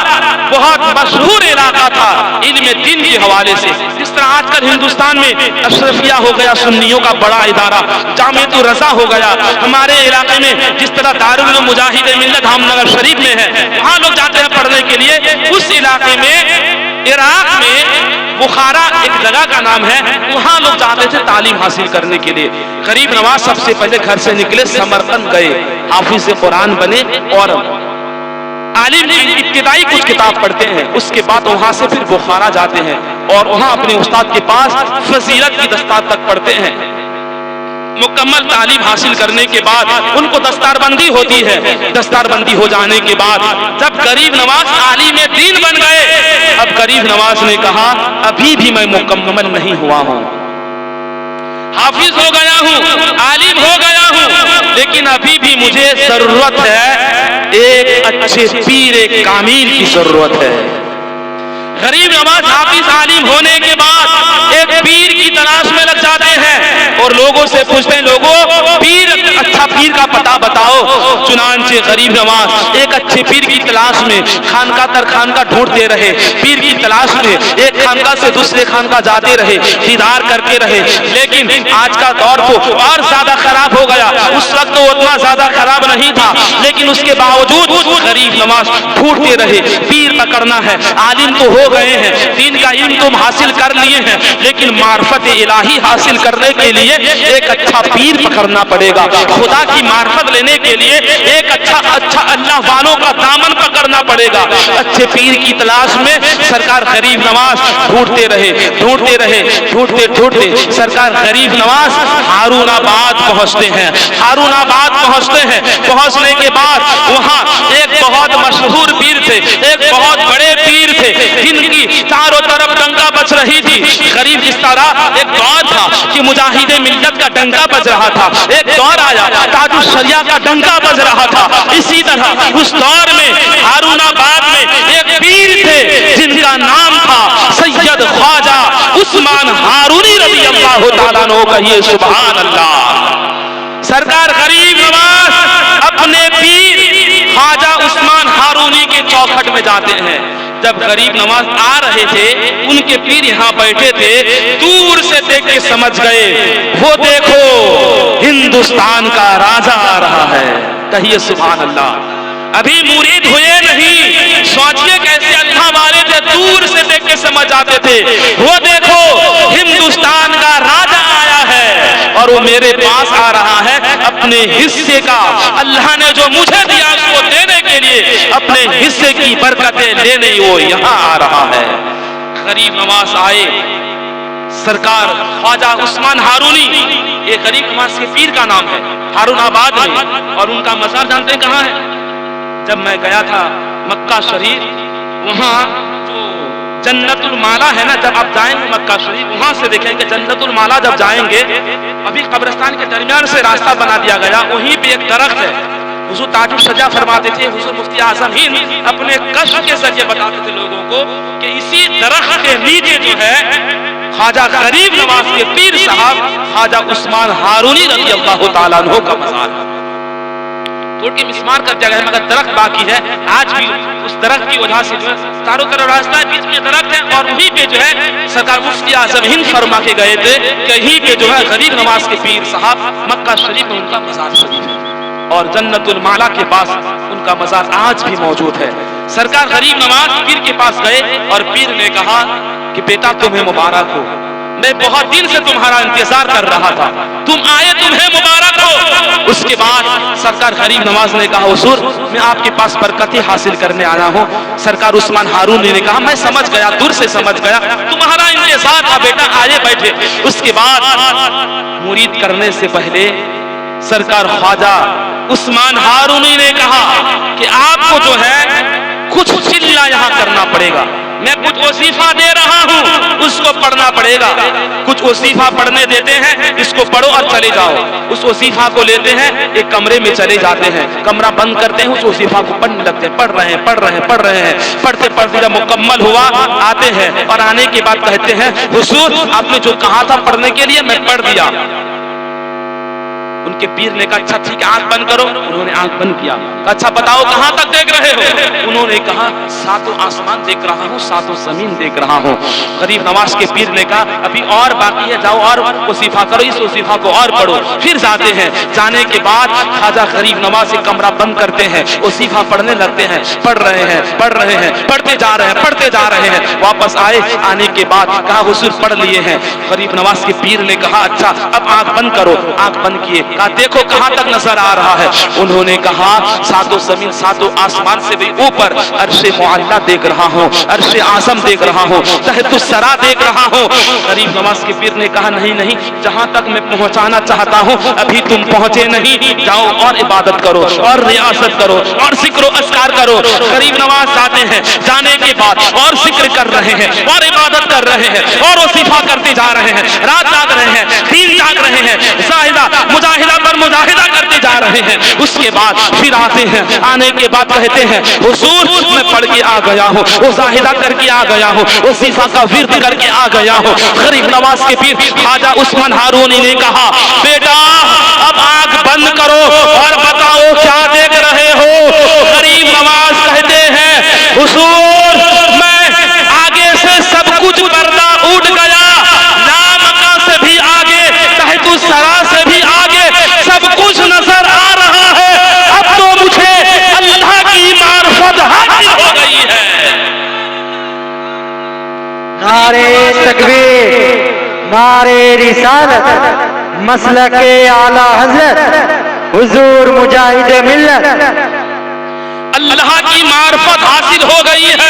बहुत मशहूर इलाका था इल्म दीन के हवाले से। जिस तरह आजकल हिंदुस्तान में अशरफिया हो गया, सुन्नियों का बड़ा इदारा, जामिअतुर रज़ा हो गया, हमारे इलाके में जिस तरह दारुल मुजाहिदे मिल्लत धामनगर शरीफ में है, वहाँ लोग जाते हैं पढ़ने के लिए। उस इलाके में, इराक में बुखारा एक जगह का नाम है, वहां लोग जाते थे तालीम हासिल करने के लिए। गरीब नवाज सबसे पहले घर से निकले, समरकंद गए, हाफिज कुरान बने और आलिम इब्तिदाई कुछ किताब पढ़ते हैं। उसके बाद वहां से फिर बुखारा जाते हैं और वहां अपने उस्ताद के पास फजीलत की दस्तार तक पढ़ते हैं। मुकम्मल तालीम हासिल करने के बाद उनको दस्तारबंदी होती है। दस्तारबंदी हो जाने के बाद जब गरीब नवाज आलिम दीन बन गए, अब गरीब नवाज ने कहा अभी भी मैं मुकम्मल नहीं हुआ हूँ, हाफिज हो गया हूँ, आलिम हो गया हूँ, लेकिन अभी भी मुझे जरूरत है एक अच्छे पीर, एक कामिल की जरूरत है। गरीब नवाज हाफिज आलिम होने के बाद एक पीर की तलाश में लग जाते हैं और लोगों से पूछते हैं, लोगों पीर, अच्छा पीर का पता बताओ। चुनांचे गरीब नवाज एक अच्छे पीर की तलाश में खानका तर खानका ढूंढते रहे, पीर की तलाश में एक खानका से दूसरे खानका जाते रहे, दीदार करते रहे। लेकिन आज का दौर तो और ज्यादा खराब हो गया, उस वक्त तो उतना ज्यादा खराब नहीं था, लेकिन उसके बावजूद गरीब नवाज ढूंढते रहे। पीर पकड़ना है, आलिम तो हो गए हैं, दीन का इल्म तुम हासिल कर लिए हैं, लेकिन मार्फत इलाही हासिल करने के लिए एक अच्छा पीर पकड़ना पड़ेगा। खुदा की मार्फत लेने के लिए एक अच्छा अल्लाह वालों का दामन पकड़ना पड़ेगा। अच्छे पीर की तलाश में सरकार गरीब नवाज ढूंढते रहे, ढूंढते रहे, ढूंढते ढूंढते सरकार गरीब नवाज हारूनाबाद पहुंचते हैं। हारूनाबाद पहुंचते हैं, पहुंचने के बाद वहां एक बहुत मशहूर पीर थे, एक बहुत बड़े पीर थे, जिनकी चारों तरफ डंका बज रही थी। गरीब इस तरह एक दौर था कि मुजाहिदे मिल्लत का डंका बज रहा था, एक दौर आया ताजुश शरिया का डंका बज रहा था। इसी तरह उस दौर में हारूनाबाद में एक पीर थे जिनका नाम था सैयद ख्वाजा उस्मान हारूनी रज़ी अल्लाह तआला अन्हु। कहिए सुभान अल्लाह। सरकार गरीब नवाज अपने पीर ख्वाजा उस्मान हारूनी के चौखट में जाते हैं। जब गरीब नवाज आ रहे थे, उनके पीर यहाँ बैठे थे, दूर से देख के समझ गए, वो देखो हिंदुस्तान का राजा आ रहा है। कहिए सुभान अल्लाह। अभी मुरीद हुए नहीं, सोचिए कैसे अल्लाह वाले थे, दूर से देख के समझ आते थे, वो देखो हिंदुस्तान का राजा आया है और वो मेरे पास आ रहा है अपने हिस्से का, अल्लाह ने जो मुझे दिया उसको देने के लिए, अपने हिस्से की बरकतें लेने वो यहाँ आ रहा है। गरीब नवाज आए, सरकार ख्वाजा उस्मान हारूनी, ये गरीब नवाज के पीर का नाम है, हारूनाबाद में, और उनका मज़ार जानते हैं कहाँ है? जब मैं गया था मक्का शरीफ, वहाँ जो जन्नतुल माला है ना, जब आप जाएंगे मक्का शरीफ, वहाँ से देखेंगे जन्नतुल माला जब जाएंगे, अभी कब्रिस्तान के दरमियान से रास्ता बना दिया गया, वहीं पे एक दरख्त है। हुजूर ताजुश सजा फरमाते थे, हुजूर मुफ्ती आज़म हिंद अपने कश्फ के जरिए बताते थे लोगों को कि इसी दरख्त के नीचे जो है ख्वाजा गरीब नवाज के पीर साहब ख्वाजा उस्मान हारूनी रज़ी अल्लाह तआला अन्हु का मज़ार है। तोड़ के मिस्मार कर दिया गया है, मगर दरख्त बाकी है। आज भी उस दरख्त की वजह से जो है चारों तरफ रास्ता है, बीच में दरख्त है, और वहीं पे जो है सरकार मुफ्ती आज़म हिंद फरमा के गए थे, कहीं पे जो है गरीब नवाज के पीर साहब मक्का शरीफ में उनका मज़ार शरीफ है, और जन्नतुल माला के पास उनका मज़ार आज भी मौजूद है। सरकार गरीब नवाज पीर के पास गए और पीर ने कहा कि बेटा तुम्हें मुबारक हो, मैं बहुत दिन से तुम्हारा इंतजार कर रहा था, तुम आए, तुम्हें मुबारक हो। उसके बाद सरकार गरीब नवाज ने कहा, हुजूर मैं आपके पास बरकतें हासिल करने आया हूँ। सरकार उस्मान हारूनी ने कहा, मैं समझ गया, दूर से समझ गया, तुम्हारा इंतजार था बेटा, आए बैठे। उसके बाद मुरीद करने से पहले सरकार ख्वाजा उस्मान हारूनी ने कहा कि आपको जो है कुछ चिल्ला यहाँ करना पड़ेगा, मैं कुछ वजीफा दे रहा हूँ, उसको पढ़ना पड़ेगा। कुछ वजीफा पढ़ने देते हैं, इसको पढ़ो और चले जाओ। उस वजीफा को लेते हैं, एक कमरे में चले जाते हैं, कमरा बंद करते हैं, उस वजीफा को पढ़ने लगते हैं, पढ़ रहे हैं, पढ़ते पढ़ते जब मुकम्मल हुआ आते हैं, और आने के बाद कहते हैं, हुजूर आपने जो कहा था पढ़ने के लिए मैं पढ़ दिया। उनके पीर ने कहा, अच्छा ठीक है, आंख बंद करो। उन्होंने आंख बंद किया, कहा अच्छा बताओ कहां तक देख रहे हो? उन्होंने कहा सातों आसमान देख रहा हूं, सातों जमीन देख रहा हूं। गरीब नवाज के पीर ने कहा अभी और बाकी है, जाओ और वजीफा करो, इस वजीफा को और पढ़ो। फिर जाते हैं, जाने के बाद ख्वाजा गरीब नवाज एक कमरा बंद करते हैं, वजीफा पढ़ने लगते हैं, पढ़ रहे हैं, पढ़ते जा रहे हैं। वापस आए, आने के बाद कहा हुजूर पढ़ लिए हैं। गरीब नवाज के पीर ने कहा अच्छा अब आंख बंद करो। आंख बंद किए, कहा देखो कहां तक नजर आ रहा है। उन्होंने कहा सातों जमीन, सातों आसमान से भी ऊपर अर्शे मुअल्ला देख रहा हूं, अर्शे आज़म देख रहा हूं, तहतुस सरा देख रहा हूं। गरीब नवाज के पीर ने कहा नहीं नहीं, जहां तक मैं पहुंचाना चाहता हूं अभी तुम पहुंचे नहीं, जाओ और इबादत करो और रियासत करो और जिक्र अस्कार करो। गरीब नवाज जाते हैं, जाने के बाद और जिक्र कर रहे हैं और इबादत कर रहे हैं और वजीफा करते जा रहे हैं, रात जाग रहे हैं, दिन जाग रहे हैं। जाहिदा मुजाहिद मुजाहिदा पर मुजाहिदा करते जा रहे हैं। उसके बाद फिर आते हैं, आने के बाद कहते हैं हुजूर मैं पढ़ के आ गया हूँ, वो जाहिदा करके आ गया हूँ, वो सीफा का विर्द करके आ गया हूँ। गरीब नवाज के पीर ख्वाजा उस्मान हारूनी ने कहा बेटा अब आंख बंद करो और बताओ क्या देख रहे हो। गरीब नवाज कहते हैं हुजूर मैं आगे से सब कुछ पर्दा उठ गया, लामका से भी आगे, तहतु सरा से भी आगे सब कुछ नजर आ रहा है। अब तो मुझे अल्लाह की मार्फत हासिल हो गई है। नारे तकबीर, नारे रिसालत, मसलके आला हजरत हुजूर मुजाहिद मिल्लत। अल्लाह की मार्फत हासिल हो गई है,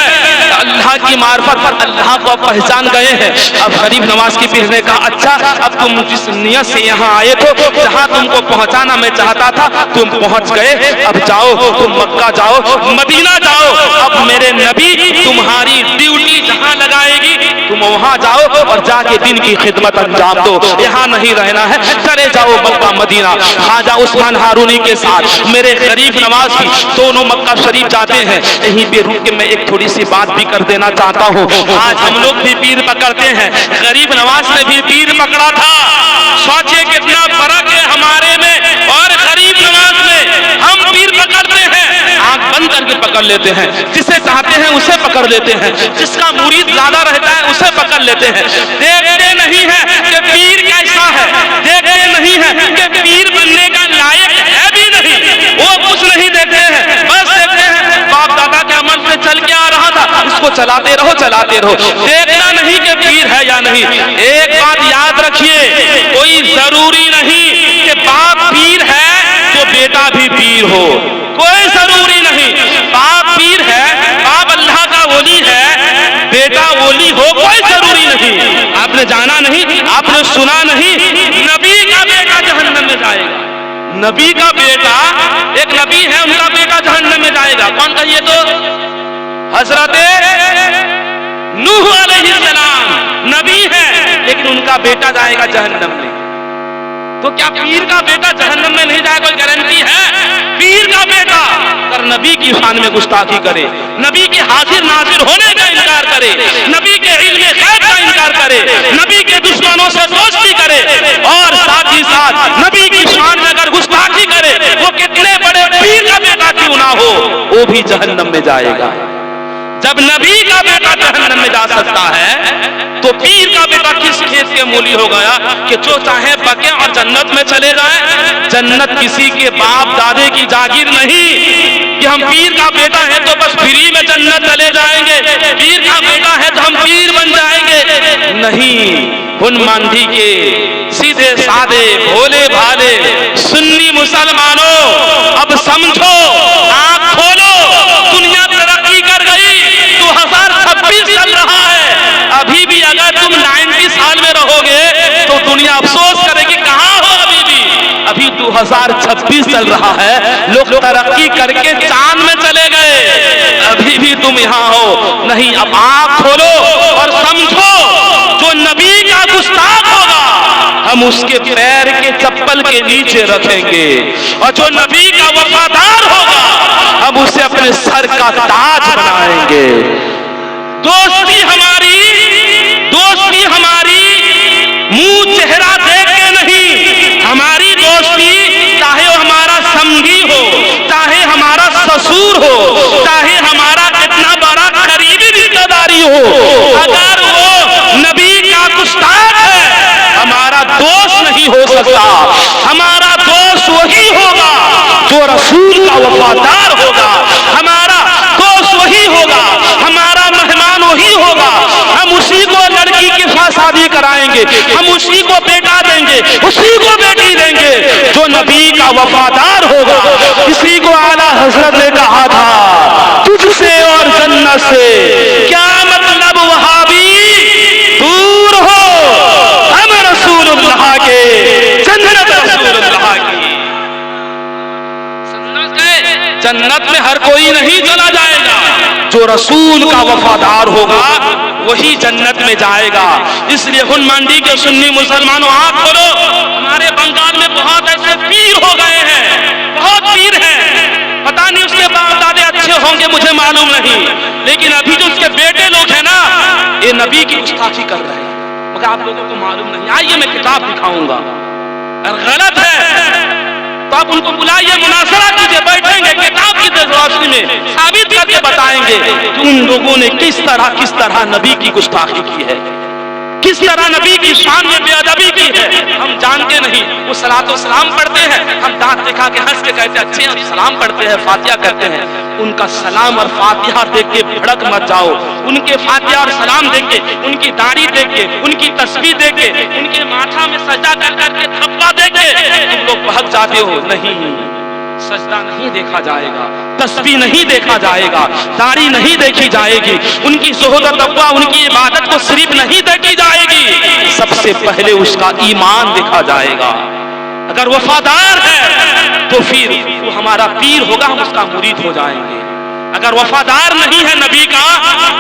अल्लाह की मार्फत पर अल्लाह को पहचान गए हैं। अब गरीब नवाज की पीर ने कहा अच्छा अब तुम जिस नियत से यहाँ आए थे, जहाँ तुमको पहुँचाना मैं चाहता था तुम पहुँच गए, अब जाओ तुम मक्का जाओ, मदीना जाओ। अब मेरे नबी तुम्हारी ड्यूटी जहाँ लगाएगी तुम वहाँ जाओ और जाके दिन की खिदमत अंजाम दो, यहाँ नहीं रहना है, चले जाओ मक्का मदीना। ख्वाजा उस्मान हारूनी के साथ मेरे गरीब नवाज भी दोनों मक्का शरीफ जाते हैं। यहीं पे रुक के मैं एक थोड़ी सी बात भी कर देना चाहता हूँ। आज हम लोग भी पीर पकड़ते हैं, गरीब नवाज ने भी पीर पकड़ा था। सोचिए कितना फर्क है हमारे में और गरीब नवाज में। हम पीर पकड़ते हैं, आंख बंद करके पकड़ लेते हैं, जिसे चाहते हैं उसे पकड़ लेते हैं, जिसका मुरीद ज्यादा रहता है उसे पकड़ लेते हैं। देखते नहीं है कि पीर कैसा है, देखते नहीं है कि पीर बनने का लायक है भी नहीं, वो कुछ नहीं देखते हैं, बस देखते हैं बाप दादा के अमल से चल के आ रहा था, इसको चलाते रहो चलाते रहो, देखना नहीं कि पीर है या नहीं। एक बात याद रखिए, कोई जरूरी नहीं कि बाप पीर है तो बेटा भी पीर हो, कोई जरूरी नहीं। बाप पीर है, बाप अल्लाह का वली है, बेटा वली हो, कोई जरूरी नहीं। आपने जाना नहीं, आपने सुना नहीं, नबी का बेटा जहन्नम में जाएगा। नबी का बेटा, एक नबी है उनका बेटा जहन्नम में जाएगा। कौन कहिए तो हजरत नूह अलैहिस्सलाम नबी है, लेकिन उनका बेटा जाएगा जहन्नम में। तो क्या पीर का बेटा जहन्नम में नहीं जाएगा, कोई गारंटी है? पीर का बेटा अगर नबी की शान में गुस्ताखी करे, नबी के हाजिर नाजिर होने का इनकार करे, नबी के इल्म गैब का इनकार करे, नबी के दुश्मनों से दोस्ती करे और साथ ही साथ नबी की शान में अगर गुस्ताखी करे, वो कितने बड़े पीर का बेटा क्यों ना हो, वो भी जहन्नम में जाएगा। जब नबी का बेटा जहन्नम में जा सकता है तो पीर का बेटा किस खेत के मूली हो गया कि जो चाहे पके और जन्नत में चले जाए। जन्नत किसी के बाप दादे की जागीर नहीं कि हम पीर का बेटा है तो बस फ्री में जन्नत चले जाएंगे, पीर का बेटा है तो हम पीर बन जाएंगे, नहीं। हुनमांडी के सीधे साधे भोले भाले सुन्नी मुसलमानों अब समझो, आंख खोलो, दुनिया तरक्की कर गई, 2026 चल रहा है। अभी भी अगर तुम 90 साल में रहोगे तो दुनिया अफसोस करेगी कहाँ हो अभी भी। अभी 2026 चल रहा है, लोग तरक्की करके चांद में चले गए, अभी भी तुम यहाँ हो। नहीं, अब आँख खोलो और समझो, जो नबी का गुस्ताख होगा हम उसके पैर के चप्पल के नीचे रखेंगे और जो नबी का वफादार होगा हम उसे अपने सर का ताज बनाएंगे। दोस्ती हमारी मुंह चेहरा देख के नहीं, हमारी दोस्ती चाहे वो हमारा समधी हो, चाहे हमारा ससुर हो, चाहे हमारा कितना बड़ा करीबी रिश्तेदारी हो, अगर वो नबी का गुस्ताख है हमारा दोस्त नहीं हो सकता। हमारा दोस्त वही होगा जो रसूल का वफादार होगा, हमारा दोस्त वही होगा, हमारा मेहमान वही होगा। हम उसी को लड़की के साथ शादी कराएंगे, हम उसी को बेटा देंगे, उसी को बेटी देंगे जो नबी का वफादार होगा। इसी को आला हजरत ने कहा था, तुझसे और जन्नत से क्या मतलब वहाबी दूर हो, हम रसूलुल्लाह के, जन्नत रसूलुल्लाह की। जन्नत में हर कोई नहीं चला जाएगा, जो रसूल का वफादार होगा वही जन्नत में जाएगा। इसलिए हुनमांडी के सुन्नी मुसलमानों आंख खोलो, हमारे बंगाल में बहुत ऐसे पीर हो गए हैं, बहुत पीर हैं, पता नहीं उसके बाप दादे अच्छे होंगे मुझे मालूम नहीं, लेकिन अभी जो उसके बेटे लोग हैं ना, ये नबी की गुस्ताखी कर रहे हैं, मगर आप लोगों को मालूम नहीं। आइए मैं किताब दिखाऊंगा, अगर गलत है तो आप उनको बुलाइए, मुनासरा कीजिए, बैठेंगे, किताब की रोशनी में साबित करके बताएंगे कि उन लोगों ने किस तरह नबी की गुस्ताखी की है, किस तरह नबी की शान में बेअदबी की है। हम जानते नहीं, वो सलात व सलाम पढ़ते हैं, हम दांत दिखा के हंस के कहते हैं अच्छे हैं, सलाम पढ़ते हैं, फातिहा करते हैं। उनका सलाम और फातिहा देख के भड़क मत जाओ, उनके फातिहा और सलाम देख के, उनकी दाढ़ी देख के, उनकी तस्बीह देख के, उनके माथा में सजदा कर करके थप्पा देख के तुम लोग बहक जाते हो। नहीं, सजदा नहीं देखा जाएगा, तस्बीह नहीं देखा जाएगा, दाढ़ी नहीं देखी जाएगी, उनकी ज़ुहद और तक़वा, उनकी इबादत को सिर्फ नहीं देखी जाएगी, सबसे पहले उसका ईमान देखा जाएगा। अगर वफादार है तो फिर वो हमारा पीर होगा, हम उसका मुरीद हो जाएंगे। अगर वफादार नहीं है नबी का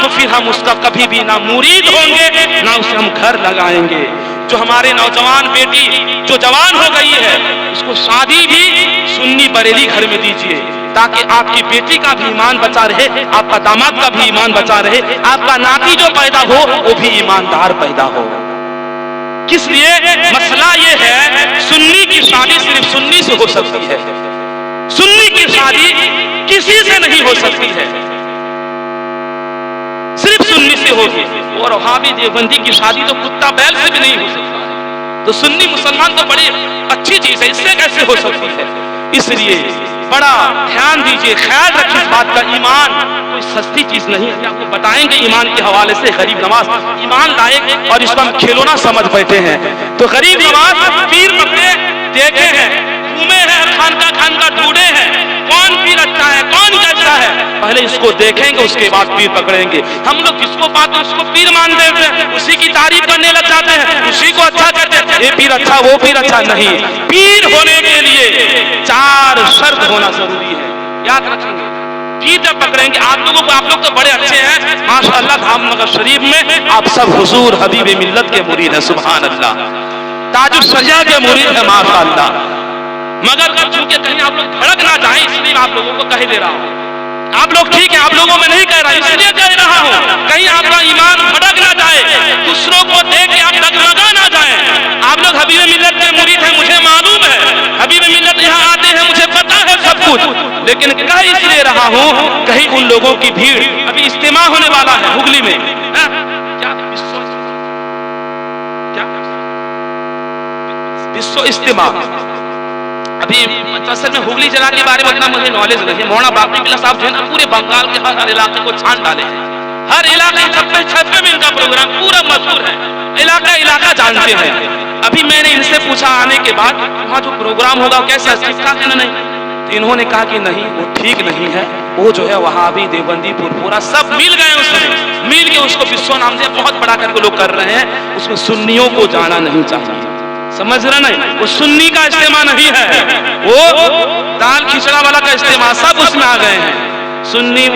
तो फिर हम उसका कभी भी ना मुरीद होंगे, ना उसे हम घर लगाएंगे। जो हमारे नौजवान बेटी जो जवान हो गई है, उसको शादी भी सुन्नी बरेली घर में दीजिए, ताकि आपकी बेटी का भी ईमान बचा रहे, आपका दामाद का भी ईमान बचा रहे, आपका नाती जो पैदा हो वो भी ईमानदार पैदा हो। किस लिए? मसला ये है, सुन्नी की शादी सिर्फ सुन्नी से हो सकती है, सुन्नी की शादी किसी से नहीं हो सकती है, सिर्फ सुन्नी से होगी। और वहाबी देवबंदी की शादी तो कुत्ता बैल से भी नहीं हो सकता है, तो सुन्नी मुसलमान तो बड़ी अच्छी चीज है, इससे कैसे हो सकती है? इसलिए बड़ा ध्यान दीजिए, ख्याल रखिए इस बात का। ईमान कोई सस्ती चीज नहीं है, आपको बताएंगे ईमान के हवाले से। गरीब नवाज ईमान लाए और इसको हम खिलौना समझ बैठे हैं। तो गरीब नवाज पीर पकड़े देखे हैं, घूमे हैं, खान का ढूंढे हैं, कौन पीर अच्छा है, कौन कैसा है, पहले इसको देखेंगे, उसके बाद पीर पकड़ेंगे। हम लोग जिसको पाते हैं उसको पीर मान देते हैं, उसी की तारीफ करने लग जाते हैं, उसी को अच्छा कहते हैं, ये पीर अच्छा, वो पीर अच्छा। नहीं, पीर होने के लिए 4 शर्त होना जरूरी है, याद रखेंगे। पीर जब पकड़ेंगे आप लोगों को, आप लोग तो बड़े अच्छे हैं माशाअल्लाह, धामनगर शरीफ में आप सब हुजूर हबीब मिल्लत के मुरीद हैं, सुभान अल्लाह, ताजुश शरिया के मुरीद हैं माशाअल्लाह। मगर चूंकि कहीं आप लोग भड़क ना जाएं, इसलिए आप लोगों को कह दे रहा हूं। आप लोग ठीक है, आप लोगों में नहीं कह रहा, इसलिए कह रहा हूं, कहीं आपका ईमान भड़क ना जाए, दूसरों को देख के आप डगमगा ना जाए। आप लोग हबीब मिल्लत के मुरीद हैं, मुझे मालूम है, हबीब मिल्लत यहाँ आते हैं, मुझे पता है सब कुछ, लेकिन कह इसलिए रहा हूं, कहीं उन लोगों की भीड़, अभी इज्तिमा होने वाला है हुगली में, क्या विश्व इज्तिमा। अभी असल में हुगली जिला के बारे में इतना मुझे नॉलेज नहीं है, मौलाना बापी बिल्ला साहब जो है ना, पूरे बंगाल के हर इलाके को छान डाले हैं, हर इलाके छप्पे में इनका प्रोग्राम पूरा मशहूर है, इलाका जानते हैं। अभी मैंने इनसे पूछा आने के बाद, वहाँ जो प्रोग्राम होगा कैसा ठीक ठाक है ना? नहीं, तो इन्होंने कहा कि नहीं, वो ठीक नहीं है, वो जो है वहाबी देवबंदी पूरा सब मिल गए, उसमें मिल के उसको विश्व नाम से बहुत बड़ा करके लोग कर रहे हैं, उसमें सुन्नियों को जाना नहीं चाहिए, समझ रहे नहीं? वो सुन्नी का इस्तेमाल नहीं है, वो दाल खिचड़ा वाला का इस्तेमाल, सब उसमें आ गए हैं। सुन्नी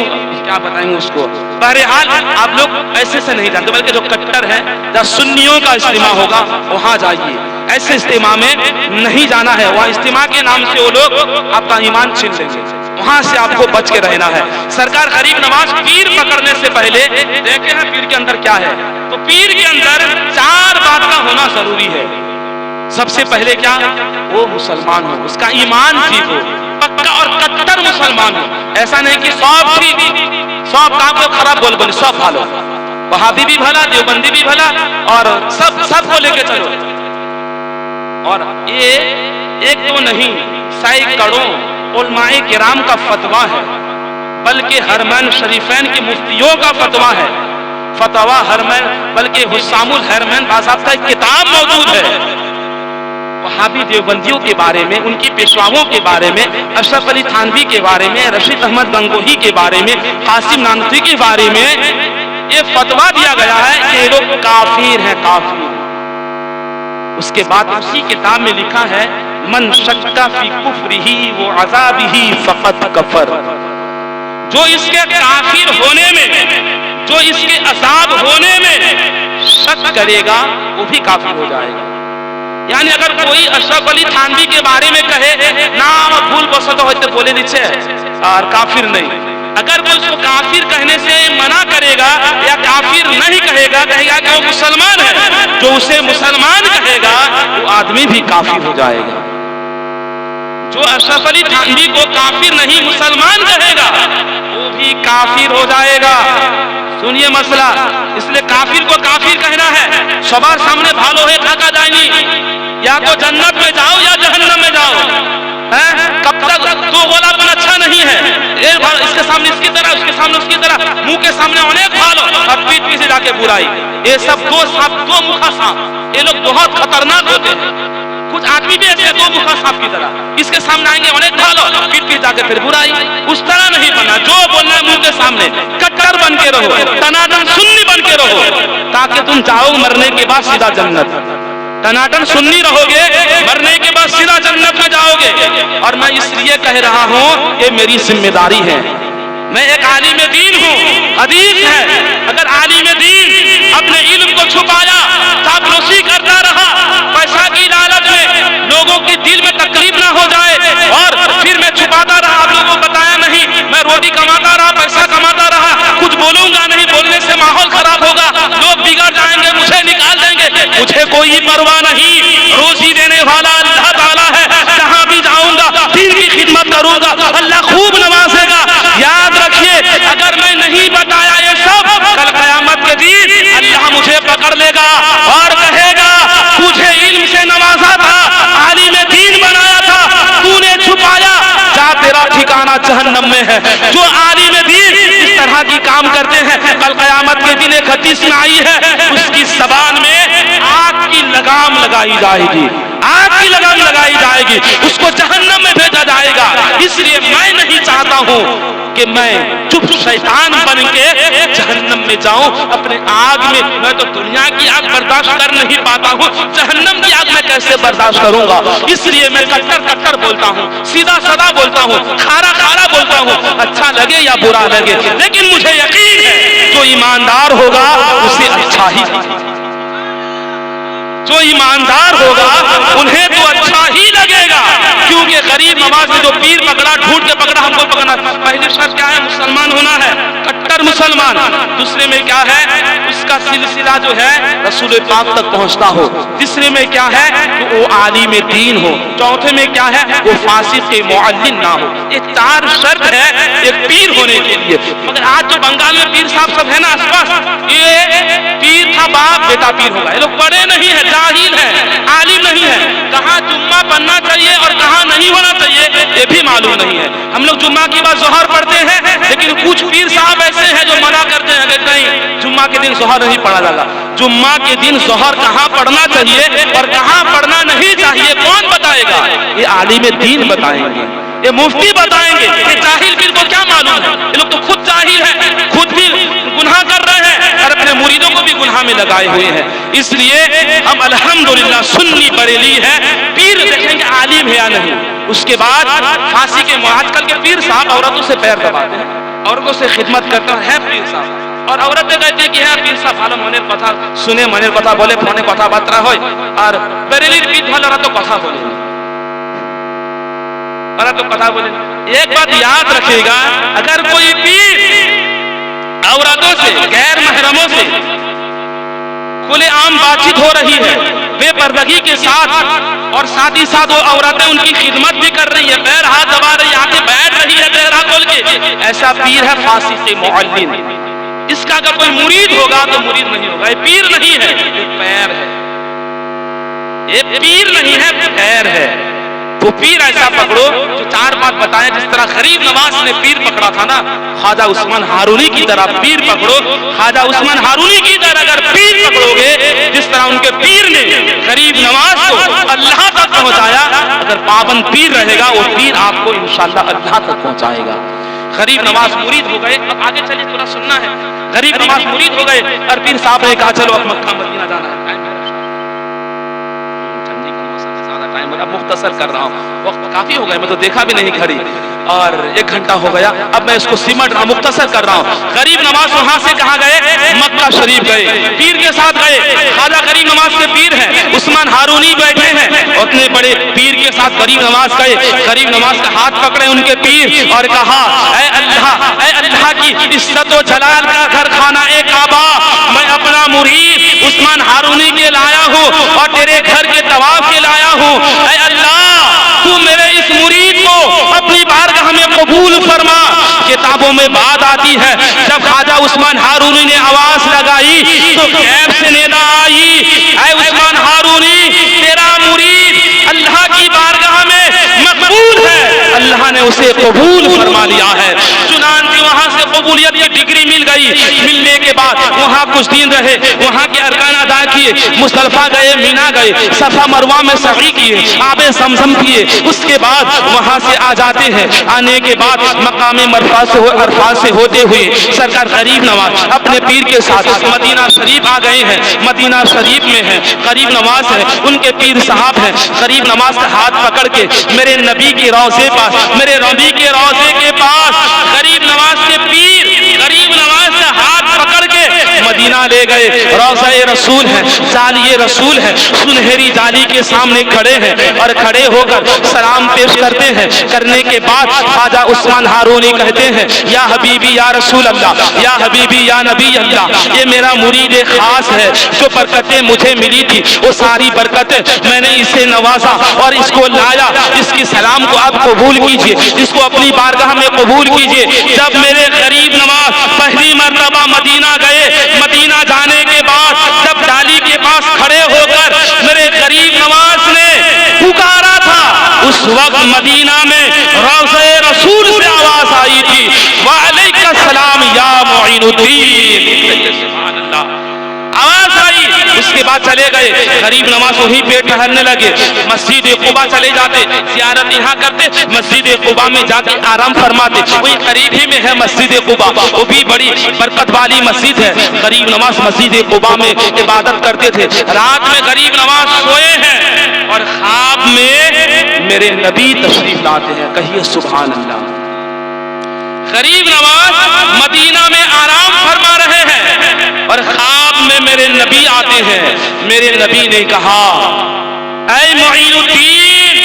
क्या बताएंगे उसको। बहरहाल आप लोग ऐसे से नहीं जानते, बल्कि जो कट्टर है, जहाँ सुन्नियों का इस्तेमाल होगा वहां जाइए, ऐसे इस्तेमाल में नहीं जाना है। वहाँ इस्तेमाल के नाम से वो लोग आपका ईमान छीन लेंगे, वहां से आपको बच के रहना है। सरकार गरीब नवाज पीर पकड़ने से पहले देखे हैं पीर के अंदर क्या है, तो पीर के अंदर 4 बात का होना जरूरी है। सबसे पहले क्या? वो मुसलमान हो, उसका ईमान ठीक हो, पक्का और कट्टर मुसलमान हो। ऐसा नहीं कि सब काम को खराब बोल सब भालो, वहाबी भी भला, देवबंदी भी भला, और सब को लेके चलो। और ये एक दो नहीं, सैकड़ों उलमाए किराम का फतवा है, बल्कि हरमैन शरीफैन के मुफ्तियों का फतवा है, फतवा हरमैन, बल्कि हुस्सामुल हरमैन बाज़ाब्ता एक किताब मौजूद है वहाबी देवबंदियों के बारे में, उनकी पेशवाओं के बारे में, अशरफ अली थानवी के बारे में, रशीद अहमद गंगोही के बारे में, कासिम नानवी के बारे में ये फतवा दिया गया है कि ये लोग काफिर हैं, काफिर। उसके बाद उसी किताब में लिखा है, मन शक्का फी कुफ्रिही व अज़ाबिही फ़क़द कफ़र। जो इसके काफिर होने में, जो इसके अज़ाब होने में शक करेगा वो भी काफिर हो जाएगा। यानी अगर कोई अशरफ अली थानवी के बारे में कहे नाम भूल बसत होते बोले नीचे और काफिर नहीं, अगर कोई उसको काफिर कहने से मना करेगा या काफिर नहीं कहेगा, कहेगा कि वो मुसलमान है, जो उसे मुसलमान कहेगा वो आदमी भी काफिर हो जाएगा। जो अशरफ अली थानवी को काफिर नहीं मुसलमान कहेगा वो भी काफिर हो जाएगा। सुनिए मसला, इसलिए काफिर को काफिर कहना है। सवार सामने भालो है खाका जाएगी, या तो जन्नत में जाओ या जहन्नम में जाओ, है? कब तक दो गोलापन अच्छा नहीं है। इसके सामने इसकी तरह, उसके सामने उसकी तरह, मुंह के सामने अनेक भालो और पीठ पीछे जाके बुराई। ये सब दो सांप, दो मुखा सांप, ये लोग बहुत खतरनाक होते हैं। कुछ आदमी भी ऐसे दो मुखा सांप की तरह, इसके सामने आएंगे अनेक भालो, पीठ पीछे जाके फिर बुराई। उस तरह नहीं बनना, जो बोलना है मुंह के सामने कट्टर बन के रहो, टनाटन सुन्नी बन के रहो, ताकि तुम चाहो मरने के बाद सीधा जन्नत। टनाटन सुन्नी रहोगे, मरने के बाद सीधा जन्नत में जाओगे। और मैं इसलिए कह रहा हूं, ये मेरी जिम्मेदारी है। मैं एक आलिम दीन हूं, हदीस है, अगर आलिम दीन अपने इल्म को छुपाया, चापलूसी करता रहा, पैसा की लालच में लोगों के दिल में तकलीफ ना हो जाए, और फिर मैं छुपाता रहा, आप लोगों को बताया नहीं, मैं रोटी कमाता रहा, पैसा कमाता रहा, कुछ बोलूंगा नहीं, बोलने से माहौल खराब होगा, लोग बिगड़ जाएंगे, मुझे निकाल देंगे, मुझे कोई परवाह नहीं। रोजी देने वाला अल्लाह ताला है, जहां भी जाऊंगा दीन की खिदमत करूंगा, अल्लाह खूब नवाजेगा। याद रखिए, अगर मैं नहीं बताया ये सब, कल क़यामत के दिन अल्लाह मुझे पकड़ लेगा और कहेगा तुझे इल्म से नवाजा था, आलिम दीन बनाया था, तूने छुपाया, जा तेरा ठिकाना जहन्नम में है। जो आलिम दीन इस तरह की काम करते हैं, कल क़यामत के दिन एक हदीस में आई है, उसकी ज़बान में आग की लगाम लगाई जाएगी, आग की लगाम लगाई जाएगी, उसको जहन्नम में भेजा जाएगा। इसलिए मैं नहीं चाहता हूं कि मैं चुप शैतान बन के जहन्नम में जाऊं, अपने आग में। मैं तो दुनिया की आग बर्दाश्त कर नहीं पाता हूं, जहन्नम की आग मैं कैसे बर्दाश्त करूंगा। इसलिए मैं कट्टर कट्टर बोलता हूं, सीधा साधा बोलता हूं, खारा खारा बोलता हूं, अच्छा लगे या बुरा लगे, लेकिन मुझे यकीन है जो ईमानदार होगा उसे अच्छा ही, जो ईमानदार होगा उन्हें तो अच्छा ही लगेगा। क्योंकि गरीब नवाज ने जो पीर पकड़ा, ढूंढ के पकड़ा, हमको पकड़ना। पहली शर्त क्या है? मुसलमान होना है, कट्टर मुसलमान। दूसरे में क्या है? उसका सिलसिला जो है रसूल पाक तक पहुंचता हो। तीसरे में क्या है? तो वो आलिम दीन हो। चौथे में क्या है? वो फासिक के मुअल्लिम ना हो। ये चार शर्त है एक पीर होने के लिए। मगर आज जो बंगाल में पीर साहब सब है ना आसपास, ये पीर था बाप बेटा पीर होगा, ये लोग पढ़े नहीं है, जाहिल है, आलिम नहीं है। कहाँ जुम्मा पढ़ना चाहिए और कहाँ नहीं होना चाहिए ये भी मालूम नहीं है। हम लोग जुम्मा की बात जोहर पढ़ते हैं, लेकिन कुछ पीर साहब ऐसे हैं जो मना करते हैं कि नहीं जुम्मा के दिन जोहर नहीं पढ़ा जाएगा। जुम्मा के दिन जोहर कहाँ पढ़ना चाहिए और कहाँ पढ़ना नहीं चाहिए कौन बताएगा? ये आलिम दीन बताएंगे, ये मुफ्ती बताएंगे। ये जाहिल पीर को क्या मालूम है? ये लोग तो खुद जाहिल है, खुद भी गुनाह कर रहे हैं और अपने मुरीदों को भी गुनाह में लगाए हुए हैं। इसलिए हम अल्हम्दुलिल्लाह सुन्नी बरेली है, पीर देखेंगे आलिम है या नहीं। उसके बाद फांसी के आजकल के पीर साहब औरतों से पैर दबाते हैं, औरतों से खिदमत करते हैं पीर साहब, और औरतें कहते हैं कि हाँ पीर साहब भालो मने कथा सुने, मने कथा बोले, फोने कथा बार्ता হয়, और बरेलीर पीर भालो तो कथा बोले, तो कथा बोले। एक बात याद रखिएगा, अगर कोई पीर औरतों से, गैर महरमों से खुलेआम बातचीत हो रही है बेपर्दगी के साथ, और साथ ही साथ वो औरतें उनकी खिदमत भी कर रही है, पैर हाथ दबा रही है, आके बैठ रही है पैर हाथ खोल के, ऐसा पीर है फासिक मुअल्लिम। इसका अगर कोई मुरीद होगा तो मुरीद नहीं होगा, ये पीर नहीं है, ये पैर है, ये पीर नहीं है, पैर है। वो पीर ऐसा पकड़ो जो चार बात बताए, जिस तरह गरीब नवाज ने पीर पकड़ा था ना, ख्वाजा उस्मान हारूनी की तरह पीर पकड़ो। ख्वाजा उस्मान हारूनी की तरह अगर पीर पकड़ोगे, जिस तरह उनके पीर ने गरीब नवाज को अल्लाह तक पहुंचाया, अगर पाबंद पीर रहेगा वो पीर आपको इंशाअल्लाह अल्लाह तक पहुंचाएगा। गरीब नवाज मुरीद हो गए, अब आगे चलिए थोड़ा सुनना है। गरीब नवाज मुरीद हो गए और पीर साहब ने कहा चलो अब मक्का मदीना जाना है। टाइम अब मुख्तसर कर रहा हूँ, वक्त काफी हो गया, मैं तो देखा भी नहीं घड़ी, और 1 घंटा हो गया। अब मैं इसको सिमट रहा, मुख्तसर कर रहा हूँ। गरीब नवाज वहां से कहाँ गए? मक्का शरीफ गए। पीर के साथ गए। ख्वाजा गरीब नवाज के पीर हैं, उस्मान हारूनी बैठे हैं, उतने बड़े पीर के साथ गरीब नवाज गए। गरीब नवाज का हाथ पकड़े उनके पीर और कहा, ऐ अल्लाह की इज्जत व जलाल का घर खाना ए काबा, मैं अपना मुरीद उस्मान हारूनी के लाया हूँ और तेरे घर के तवाफ के लाया हूँ। ऐ अल्लाह, तू मेरे इस मुरीद को अपनी बारगाह में कबूल फरमा। किताबों में बात आती है, जब ख्वाजा उस्मान हारूनी ने आवाज लगाई तो गैब से निदा आई, ऐ उस्मान हारूनी, तेरा मुरीद अल्लाह की बारगाह में मकबूल है, अल्लाह ने उसे कबूल फरमा लिया है। चुनांचे वहां से कबूलियत की डिग्री मिल गई। मिलने के बाद वहां कुछ दिन रहे, वहां के अरकान अदा किए, मुस्तल्फा गए, मीना गए, सफा मरवा में सही किए, आबे समसम किए। उसके बाद वहां से आ जाते हैं। आने के बाद मकाम अरफात से होते हुए सरकार गरीब नवाज अपने पीर के साथ मदीना शरीफ आ गए हैं। मदीना शरीफ में है, गरीब नवाज है, उनके पीर साहब हैं। गरीब नवाज का हाथ पकड़ के मेरे नबी के रौजे पास, मेरे नबी के रौजे के पास गरीब नवाज के पीर गरीब नवाज का हाथ पकड़ के मदीना ले गए। रौज़ा-ए रसूल है, जाली रसूल है, सुनहरी जाली के सामने खड़े हैं और खड़े होकर सलाम पेश करते हैं। करने के बाद ख्वाजा उस्मान हारूनी कहते हैं, या हबीबी या रसूल अल्लाह, या हबीबी या नबी अल्लाह, ये मेरा मुरीद खास है, जो बरकतें मुझे मिली थी वो सारी बरकतें मैंने इसे नवाजा और इसको लाया। इसकी सलाम को आप कबूल कीजिए, इसको अपनी बारगाह में कबूल कीजिए। जब मेरे गरीब नवाज पहली मर्तबा मदीना गए, मदीना जाने के बाद जब डाली के पास खड़े होकर मेरे गरीब नवाज ने पुकारा था, उस वक्त मदीना में रौज़े रसूल से आवाज आई थी, वालेकुम सलाम या मुईनुद्दीन। सुभान अल्लाह, आवाज आई। उसके बाद चले गए, गरीब नवाज वहीं पे ठहरने लगे। मस्जिद कुबा चले जाते, ज़ियारत यहाँ करते, मस्जिद कुबा में जाके आराम फरमाते। वही करीब ही में है मस्जिद कुबा, वो भी बड़ी बरकत वाली मस्जिद है। गरीब नवाज मस्जिद कुबा में इबादत करते थे। रात में गरीब नवाज सोए हैं और ख्वाब में मेरे नबी तशरीफ लाते हैं। कहिए सुभान अल्लाह। गरीब नवाज मदीना में आराम फरमा रहे हैं और ख्वाब में मेरे नबी आते हैं। मेरे नबी ने कहा, ऐ मुईनुद्दीन,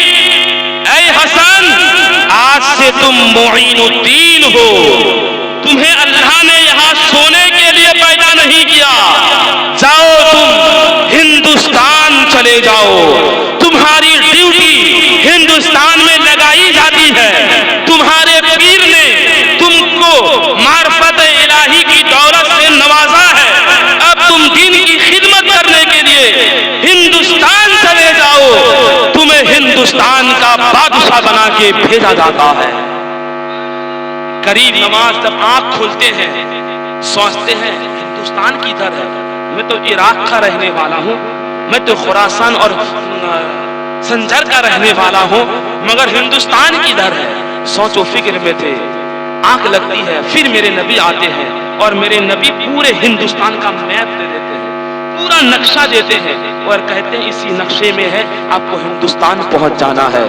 ऐ हसन, आज से तुम मुईनुद्दीन हो। तुम्हें अल्लाह ने यहाँ सोने के लिए पैदा नहीं किया। जाओ, तुम हिंदुस्तान चले जाओ। तुम्हारी ड्यूटी हिंदुस्तान में लगाई जाती है। तुम्हारे पीर ने तुमको मार्फत इलाही की दौलत से नवाजा है। अब तुम दीन की खिदमत करने के लिए हिंदुस्तान चले जाओ। तुम्हें हिंदुस्तान का बादशाह बना के भेजा जाता है। गरीब नवाज जब आंख खोलते हैं, सोचते हैं हिंदुस्तान किधर है? मैं तो इराक का रहने वाला हूँ, मैं तो खुरासान और संजर का रहने वाला हूँ, मगर हिंदुस्तान किधर है? सोचो फिक्र में थे। आंख लगती है, फिर मेरे नबी आते हैं और मेरे नबी पूरे हिंदुस्तान का मैप दे देते हैं, पूरा नक्शा देते हैं और कहते हैं इसी नक्शे में है, आपको हिंदुस्तान पहुंच जाना है।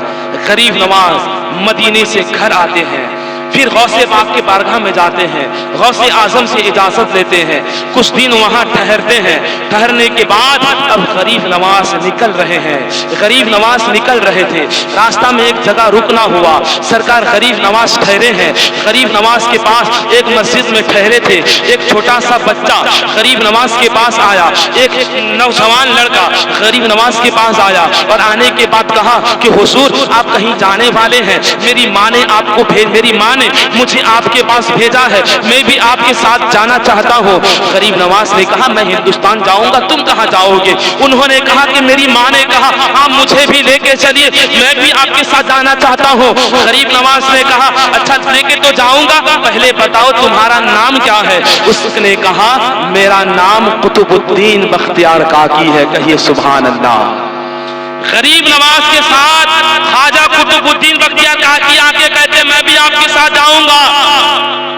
गरीब नवाज मदीने से घर आते हैं, फिर गौसे पाक के बारगाह में जाते हैं, गौसे आजम से इजाजत लेते हैं, कुछ दिन वहां ठहरते हैं। ठहरने के बाद अब गरीब नवाज निकल रहे हैं। गरीब नवाज निकल रहे थे, रास्ता में एक जगह रुकना हुआ। सरकार गरीब नवाज ठहरे हैं। गरीब नवाज के पास एक मस्जिद में ठहरे थे। एक छोटा सा बच्चा गरीब नवाज के पास आया, एक नौजवान लड़का गरीब नवाज के पास आया और आने के बाद कहा कि हुजूर, आप कहीं जाने वाले हैं? मेरी माँ ने मुझे आपके पास भेजा है, मैं भी आपके साथ जाना चाहता हूँ। गरीब नवाज ने कहा, मैं हिंदुस्तान जाऊंगा, तुम कहाँ जाओगे? उन्होंने कहा कि मेरी माँ ने कहा, हाँ मुझे भी लेके चलिए, मैं भी आपके साथ जाना चाहता हूँ। गरीब नवाज ने कहा, अच्छा लेके तो जाऊंगा, पहले बताओ तुम्हारा नाम क्या है? उसने कहा, मेरा नाम कुतुबुद्दीन बख्तियार काकी है। कहिए सुभान अल्लाह। गरीब नवाज के साथ ख्वाजा कुतुबुद्दीन बख्तियार काकी आके कहते, मैं भी आपके साथ जाऊंगा।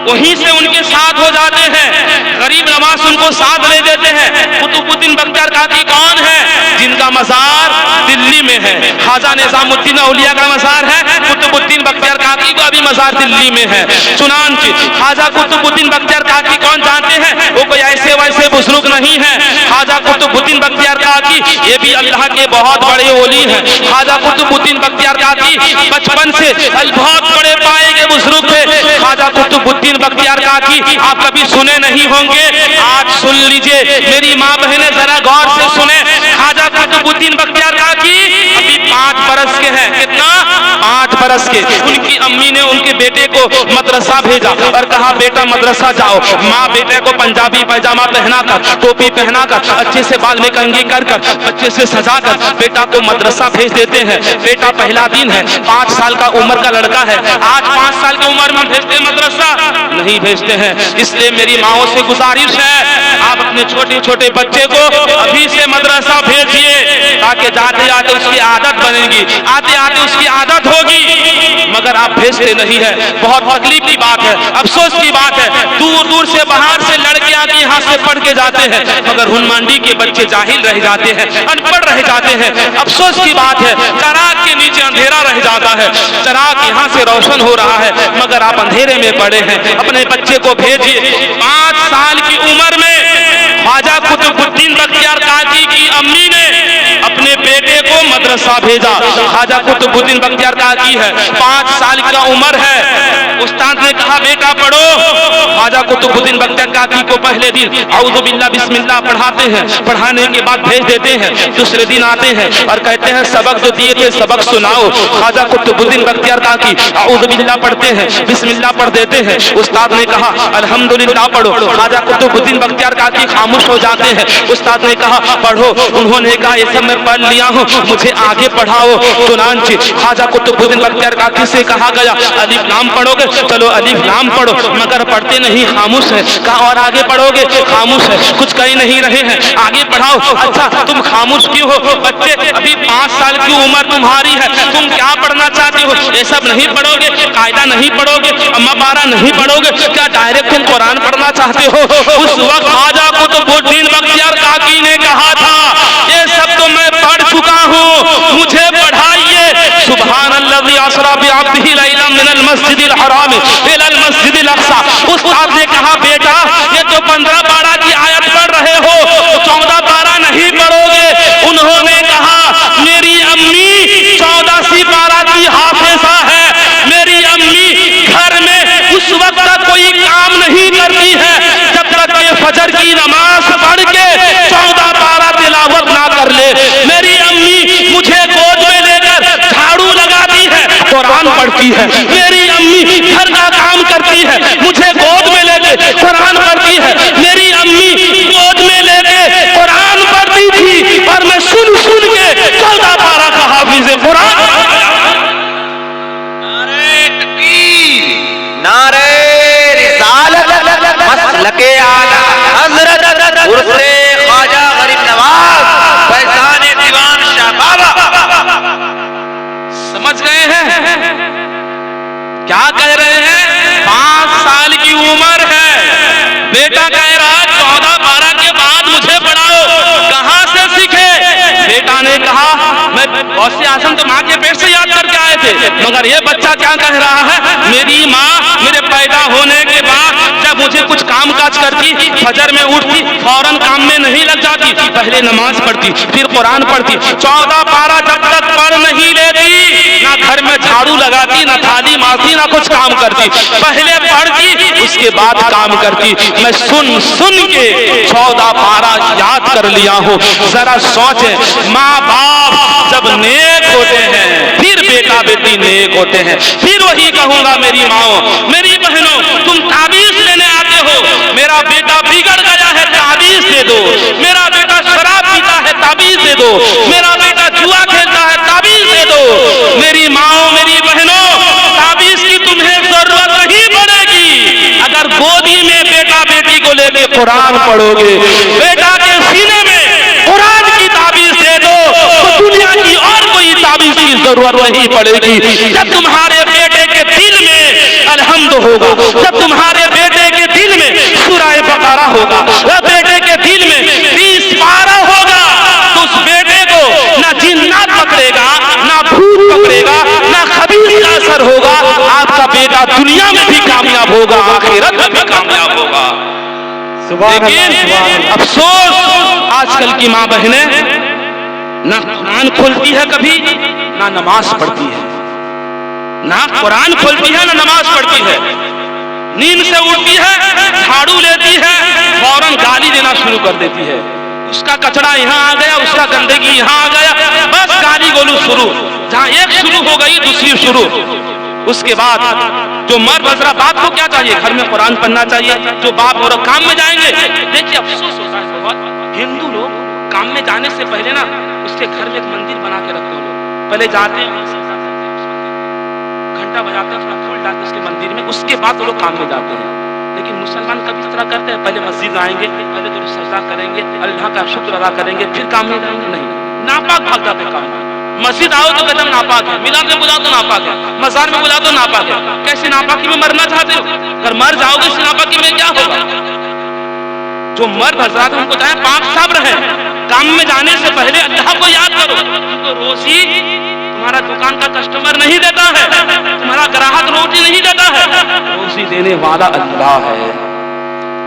वहीं से उनके साथ हो जाते हैं। गरीब नवाज उनको साथ ले देते हैं। कुतुबुद्दीन बख्तियार काकी कौन है? जिनका मजार दिल्ली में है। ख्वाजा निजामुद्दीन औलिया का मजार है, कुतुबुद्दीन बख्तियार काकी का भी मजार दिल्ली में है। चुनांचे ख्वाजा कुतुबुद्दीन बख्तियार काकी कौन जानते हैं? वो कोई ऐसे वैसे बुजुर्ग नहीं है। ख्वाजा कुतुबुद्दीन बख्तियार काकी, ये भी अल्लाह के बहुत बड़े ओली हैं। ख्वाजा कुतुबुद्दीन बख्तियार काकी बचपन से बहुत बड़े पाए के बुजुर्ग थे। ख्वाजा कुतुबुद्दीन बख्तियार काकी आप कभी सुने नहीं होंगे, आज सुन लीजिए मेरी माँ बहनें, जरा गौर से सुने। ख्वाजा कुतुबुद्दीन बख्तियार काकी अभी 5 बरस के हैं। कितना? 5 बरस के। उनकी अम्मी ने उनके बेटे को मदरसा भेजा और कहा बेटा मदरसा जाओ। माँ बेटे को पंजाबी पैजामा पहनाकर, टोपी पहनाकर, अच्छे से बाल में कंघी कर कर, अच्छे से सजाकर बेटा को मदरसा भेज देते हैं। बेटा पहला दिन है, 5 साल का उम्र का लड़का है। आज 5 साल की उम्र में भेजते मदरसा? नहीं भेजते हैं। इसलिए मेरी माओ से गुजारिश है, आप अपने छोटे छोटे बच्चे को अभी से मदरसा भेजिए, ताकि जाते जाते उसकी आदत बनेगी, आते आते उसकी आदत होगी। मगर आप भेजते नहीं है। बहुत तकलीफ की बात है, अफसोस की बात है। दूर दूर से बाहर से लड़के आके यहाँ से पढ़ के जाते हैं, मगर हुनमांडी के बच्चे जाहिल रह जाते हैं, अनपढ़ रह जाते हैं। अफसोस की बात है, चराग के नीचे अंधेरा रह जाता है। चराग यहाँ से रोशन हो रहा है, मगर आप अंधेरे में पड़े हैं। अपने बच्चे को भेजिए। 5 साल की उम्र में ख्वाजा कुतुबुद्दीन बख्तियार काकी की अम्मी ने अपने बेटे को मदरसा भेजा। ख्वाजा कुतुबुद्दीन बख्तियार काकी है, 5 साल का उम्र है। उस्ताद ने कहा बेटा पढ़ो। ख्वाजा कुतुबुद्दीन बख्तियार काकी को पहले दिन औज़ु बिल्लाह बिस्मिल्लाह पढ़ाते हैं, पढ़ाने के बाद भेज देते हैं। दूसरे दिन आते हैं और कहते हैं सबक जो दिए थे सबक सुनाओ। ख्वाजा कुतुबुद्दीन बख्तियार काकी औज़ु बिल्लाह पढ़ते हैं, बिस्मिल्लाह पढ़ देते हैं। उस्ताद ने कहा अल्हम्दुलिल्लाह पढ़ो। ख्वाजा कुतुबुद्दीन बख्तियार काकी खामोश हो जाते हैं। उस्ताद ने कहा पढ़ो। उन्होंने कहा ये सब मैं पढ़ लिया हूँ, मुझे आगे पढ़ाओ। चुनांचे ख्वाजा कुतुबुद्दीन बख्तियार काकी से कहा गया अलिफ लाम पढ़ोगे? चलो अलिफ लाम पढ़ो। मगर पढ़ते नहीं, खामोश है। कहा और आगे पढ़ोगे? खामोश है, कुछ कह नहीं रहे हैं, आगे पढ़ाओ। अच्छा तुम खामोश क्यों हो? बच्चे अभी 5 साल की उम्र तुम्हारी है, तुम क्या पढ़ना चाहते हो? ये सब नहीं पढ़ोगे? कायदा नहीं पढ़ोगे? अम्मा पारा नहीं पढ़ोगे? क्या डायरेक्ट तुम कुरान पढ़ना चाहते हो? उस वक्त ख्वाजा कुतुबुद्दीन बख्तियार काकी ने कहा था ये सब तो मैं पढ़ चुका हूँ, मुझे पढ़ाइए। सुब्हानल्लाज़ी असरा बिअब्दिही लैलन मिनल मस्जिदिल हराम इलल मस्जिदिल अक़सा। उस्ताद ने कहा बेटा ये तो 15 पारा की आयत पढ़ रहे हो, 14 पारा नहीं पढ़ोगे। उन्होंने कहा मेरी अम्मी 14वीं पारा की हाफिज़ा है। मेरी अम्मी घर में उस वक्त तक कोई काम नहीं करती है जब तक ये फजर की नमाज पढ़ के 14 पारा तिलावत ना कर ले। मेरी अम्मी मुझे गोद में लेकर झाड़ू लगाती है, कुरान पढ़ती है। मेरी अम्मी घर का काम करती है, मुझे गोद में लेके कुरान पढ़ती है। मेरी अम्मी गोद में लेके कुरान पढ़ती थी और मैं सुन सुन के 14 पारा का हाफिज़ कुरान। नारे तकबीर, नारे रिसालत, मसलके आला हज़रत उर्से ख्वाजा गरीब नवाज फैज़ान दीवान शाह बाबा। समझ गए हैं क्या कह रहे हैं? 5 साल की उम्र है, बेटा कह रहा है 14 पारा के बाद मुझे पढ़ाओ। कहां से सीखे? बेटा ने कहा मैं बहुत से आसन तो माँ के पेट से याद करके आए थे। मगर ये बच्चा क्या कह रहा है, मेरी माँ मेरे पैदा होने के बाद जब मुझे कुछ काम काज करती, फजर में उठती, फौरन काम में नहीं लग जाती, पहले नमाज पढ़ती, फिर कुरान पढ़ती। 14 पारा जब तक पढ़ नहीं लेती, ना घर में झाड़ू लगाती, ना थाली मारती, ना कुछ काम करती। पहले पढ़ती, उसके बाद काम करती। मैं सुन सुन के 14 पारा याद कर लिया हूँ। जरा सोचे, माँ बाप जब नेक होते हैं फिर बेटा बेटी नेक होते हैं। फिर वही कहूंगा मेरी माओ, मेरी बहनों, तुम ताबीज लेने आते हो, मेरा बेटा बिगड़ गया है ताबीज दे दो, मेरा बेटा शराब पीता है ताबीज दे दो, मेरा बेटा जुआ खेलता है ताबीज दे दो। मेरी माओ मेरी बहनों, ताबीज की तुम्हें जरूरत नहीं पड़ेगी अगर गोदी में बेटा बेटी को लेके कुरान पढ़ोगे। बेटा के सीने में कुरान की ताबीज दे दो तो दुनिया की और कोई ताबीज की जरूरत नहीं पड़ेगी। जब तुम्हारे बेटे के दिल में अलहम्द होगा, जब तुम्हारे बेटे के दिल में सूरह बकरा होगा, जब बेटे के दिल में 20 पारा होगा, तो उस बेटे को ना जिन्नात पकड़ेगा, ना भूत पकड़ेगा, ना खबीर का असर होगा। आपका बेटा दुनिया में भी कामयाब होगा, आखिरत में भी कामयाब होगा। लेकिन अफसोस आजकल की माँ बहनें ना कुरान खोलती है कभी, ना नमाज पढ़ती है। ना कुरान खोलती है, ना नमाज पढ़ती है। नींद से उठती है, झाड़ू लेती है, फौरन गाली देना शुरू कर देती है। उसका कचरा यहाँ आ गया, उसका गंदगी यहाँ आ गया, बस गाली गोलू शुरू। जहाँ एक शुरू हो गई दूसरी शुरू। उसके बाद जो मर्द हजरा बाप को क्या चाहिए, घर में कुरान पढ़ना चाहिए। जो बाप और काम में जाएंगे, देखिए अफसोस होता है बहुत, हिंदू लोग काम में जाने से पहले ना उसके घर में एक मंदिर बना के रखते हैं। लोग पहले जाते हैं, घंटा बजाते हैं, अपना फूल डालते हैं उसके मंदिर में, उसके बाद वो लोग काम में जाते हैं। लेकिन मुसलमान कभी इस तरह करते हैं, पहले मस्जिद आएंगे, पहले तो सजदा करेंगे, अल्लाह का शुक्र अदा करेंगे, फिर काम में जाएंगे। नहीं, नापाक भाग जाते काम में। मस्जिद आओ तो कहते नापाक है, मिलाद में बुला तो नापाक है, मजार में बुला तो नापाक है। कैसे नापाकी में मरना चाहते हो? अगर मर जाओगे इस नापाकी में क्या होगा? जो मर्द हजरात उनको चाहे पाक साफ रहे, काम में जाने से पहले अल्लाह को याद करो। उनको रोजी तुम्हारा दुकान का कस्टमर नहीं देता है, तुम्हारा ग्राहक रोटी नहीं देता है, रोजी देने वाला अल्लाह है।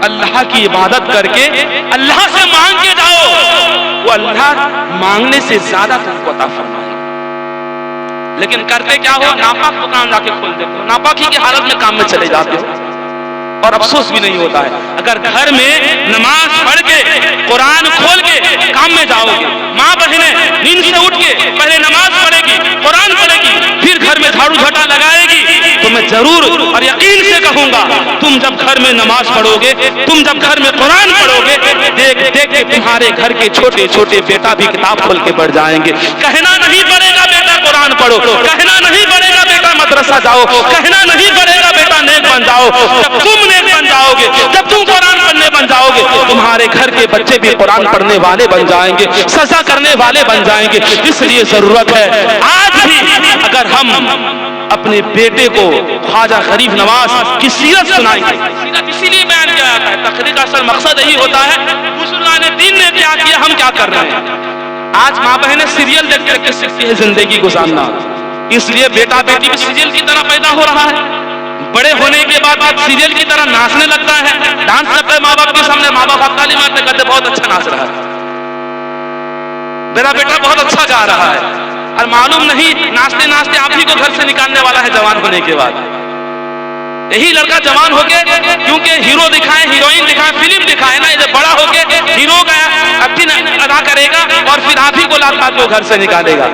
अल्लाह की इबादत करके अल्लाह से मांग के जाओ, वो अल्लाह मांगने से ज्यादा तुमको अता फरमाएगा। लेकिन करते क्या हो, नापाक दुकान जाके खोल देते हो, नापाकी की हालत में काम में चले जाते हो और अफसोस भी नहीं होता है। अगर घर में नमाज पढ़ के कुरान खोल के काम में जाओगे, माँ बहनें नींद से उठ के पहले नमाज पढ़ेगी, कुरान पढ़ेगी, फिर घर में झाड़ू झटा लगाएगी, तो मैं जरूर और यकीन से कहूंगा, तुम जब घर में नमाज पढ़ोगे, तुम जब घर में कुरान पढ़ोगे, देख देख के तुम्हारे घर के छोटे छोटे बेटा भी किताब खोल के बढ़ जाएंगे। कहना नहीं पड़ेगा बेटा कुरान पढ़ो, कहना नहीं पड़ेगा बेटा मदरसा जाओ, कहना नहीं पड़ेगा बेटा नेक बन जाओ। जब तुम नेक बन जाओगे, जब तुम कुरान पढ़ने बन जाओगे, तुम्हारे घर के बच्चे भी कुरान पढ़ने वाले बन जाएंगे, सजा करने वाले बन जाएंगे। इसलिए जरूरत है आज भी अगर हम अपने बेटे को ख्वाजा गरीब नवाज की सीरत सुनाएंगे। सीरत इसीलिए बयान किया जाता है, तकरीर का असल मकसद यही होता है बुजुर्गान दीन ने क्या किया, हम क्या कर रहे हैं। आज माँ बहनें सीरियल देख करके सीखती है जिंदगी गुजारना, इसलिए बेटा बेटी भी सीरियल की तरह पैदा हो रहा है। बड़े होने के बाद सीरियल की तरह नाचने लगता है, डांस करता है माँ बाप के सामने, माँ बाप ताली मारते कहते बहुत अच्छा नाच रहा है, मेरा बेटा बहुत अच्छा गा रहा है। और मालूम नहीं नाचते नाचते आप ही को घर से निकालने वाला है जवान होने के बाद। यही लड़का जवान होके क्योंकि हीरो दिखाए, हीरोइन दिखाए, फिल्म दिखाए ना, ये बड़ा होके हीरो गया अब फिर अदा करेगा और फिर आप ही को लात को घर से निकालेगा।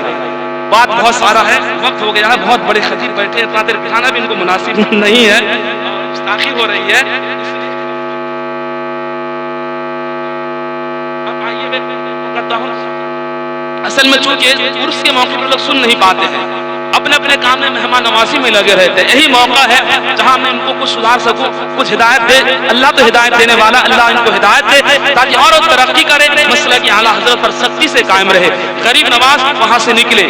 बात बहुत सारा है, वक्त हो गया है, बहुत बड़े खतीब बैठे हैं, इतना देर बिठाना भी इनको मुनासिब नहीं है, गुस्ताखी हो रही है। अब आइए मैं करता हूँ, असल में चूंकि उर्स के मौके पर लोग सुन नहीं पाते हैं, अपने अपने काम में मेहमान नवाजी में लगे रहते हैं। यही मौका है जहां मैं इनको कुछ सुधार सकूं, कुछ हिदायत दे। अल्लाह तो हिदायत देने वाला, अल्लाह इनको हिदायत दे ताकि और तरक्की करे, मसला की आला हजरत पर सख्ती से कायम रहे। गरीब नवाज वहां से निकले,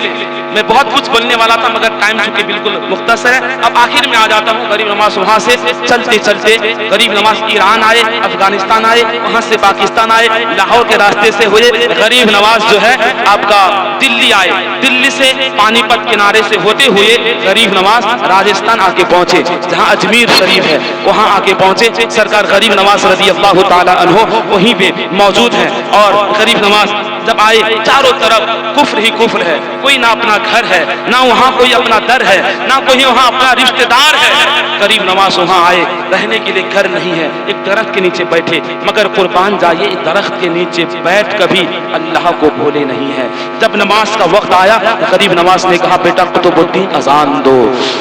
मैं बहुत कुछ बोलने वाला था मगर टाइम चूंकि बिल्कुल मुख्तसर है, अब आखिर में आ जाता हूँ। गरीब नवाज वहां से चलते चलते गरीब नवाज ईरान आए, अफगानिस्तान आए, वहां से पाकिस्तान आए, लाहौर के रास्ते से हुए गरीब नवाज जो है आपका दिल्ली आए, दिल्ली से पानीपत किनारे से होते हुए गरीब नवाज राजस्थान आके पहुंचे, जहां अजमेर शरीफ है वहां आके पहुंचे। सरकार गरीब नवाज रज़ी अल्लाह ताला अन्हो वहीं पे मौजूद है। और गरीब नवाज जब आए, चारों तरफ कुफ्र ही कुफ्र है, कोई ना अपना घर है, ना वहाँ कोई अपना दर है, ना कोई वहाँ अपना रिश्तेदार है। गरीब नवाज वहाँ आए, रहने के लिए घर नहीं है, एक दरख्त के नीचे बैठे, मगर कुर्बान जाइए इस दरख्त के नीचे बैठ कभी अल्लाह को भूले नहीं है। जब नमाज का वक्त आया, गरीब नवाज ने कहा बेटा कुतुबुद्दीन अजान दो।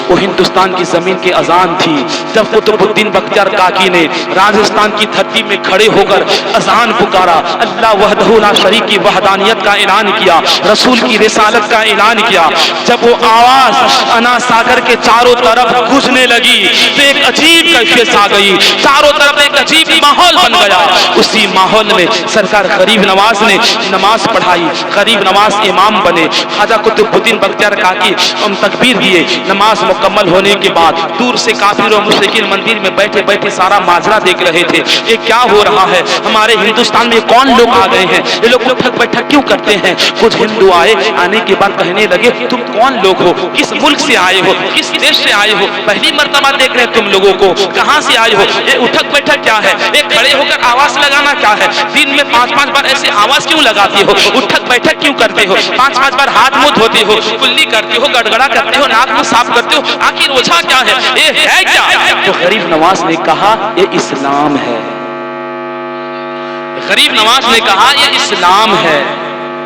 वो हिंदुस्तान की जमीन की अजान थी। जब कुतुबुद्दीन बख्तियार काकी ने राजस्थान की धरती में खड़े होकर अजान पुकारा, अल्लाह वहदहू ला शरीक की वहदानियत का ऐलान किया, रसूल की रिसालत का ऐलान किया, जब वो आवाज अना सागर के चारों तरफ गूंजने लगी तो एक अजीब कैफियत आ गई, चारों तरफ एक अजीब माहौल बन गया। उसी माहौल में सरकार गरीब नवाज ने नमाज पढ़ाई, गरीब नवाज इमाम बने। ख्वाजा कुतुबुद्दीन बख्तियार काकी हम तकबीर दिए। नमाज मुकम्मल होने के बाद दूर से काफिर और मुशरिकीन मंदिर में बैठे बैठे सारा माजरा देख रहे थे, ये क्या हो रहा है, हमारे हिंदुस्तान में कौन लोग आ गए हैं, ये लोग उठक बैठक क्यों करते हैं। कुछ हिंदू आए, आने के बाद कहने लगे तुम कौन लोग हो, किस मुल्क से आए हो, किस देश से आए हो, पहली मर्तबा देख रहे तुम लोगों को, कहां से आए हो, ये उठक बैठक क्या है, ये खड़े होकर आवाज लगाना क्या है, दिन में 5-5 बार ऐसे आवाज क्यों लगाते हो, उठक बैठक क्यों करते हो, 5-5 बार हाथ मुंह धोते हो, कुल्ली करते हो, गड़गड़ा करते हो, नाक मुंह साफ करते हो, आखिर वजह क्या है, ये है क्या? तो गरीब नवाज ने कहा ये इस्लाम है। गरीब नवाज ने कहा ये इस्लाम है,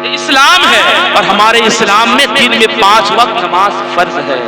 ये इस्लाम है, और हमारे इस्लाम में दिन में 5 वक्त नमाज फर्ज है।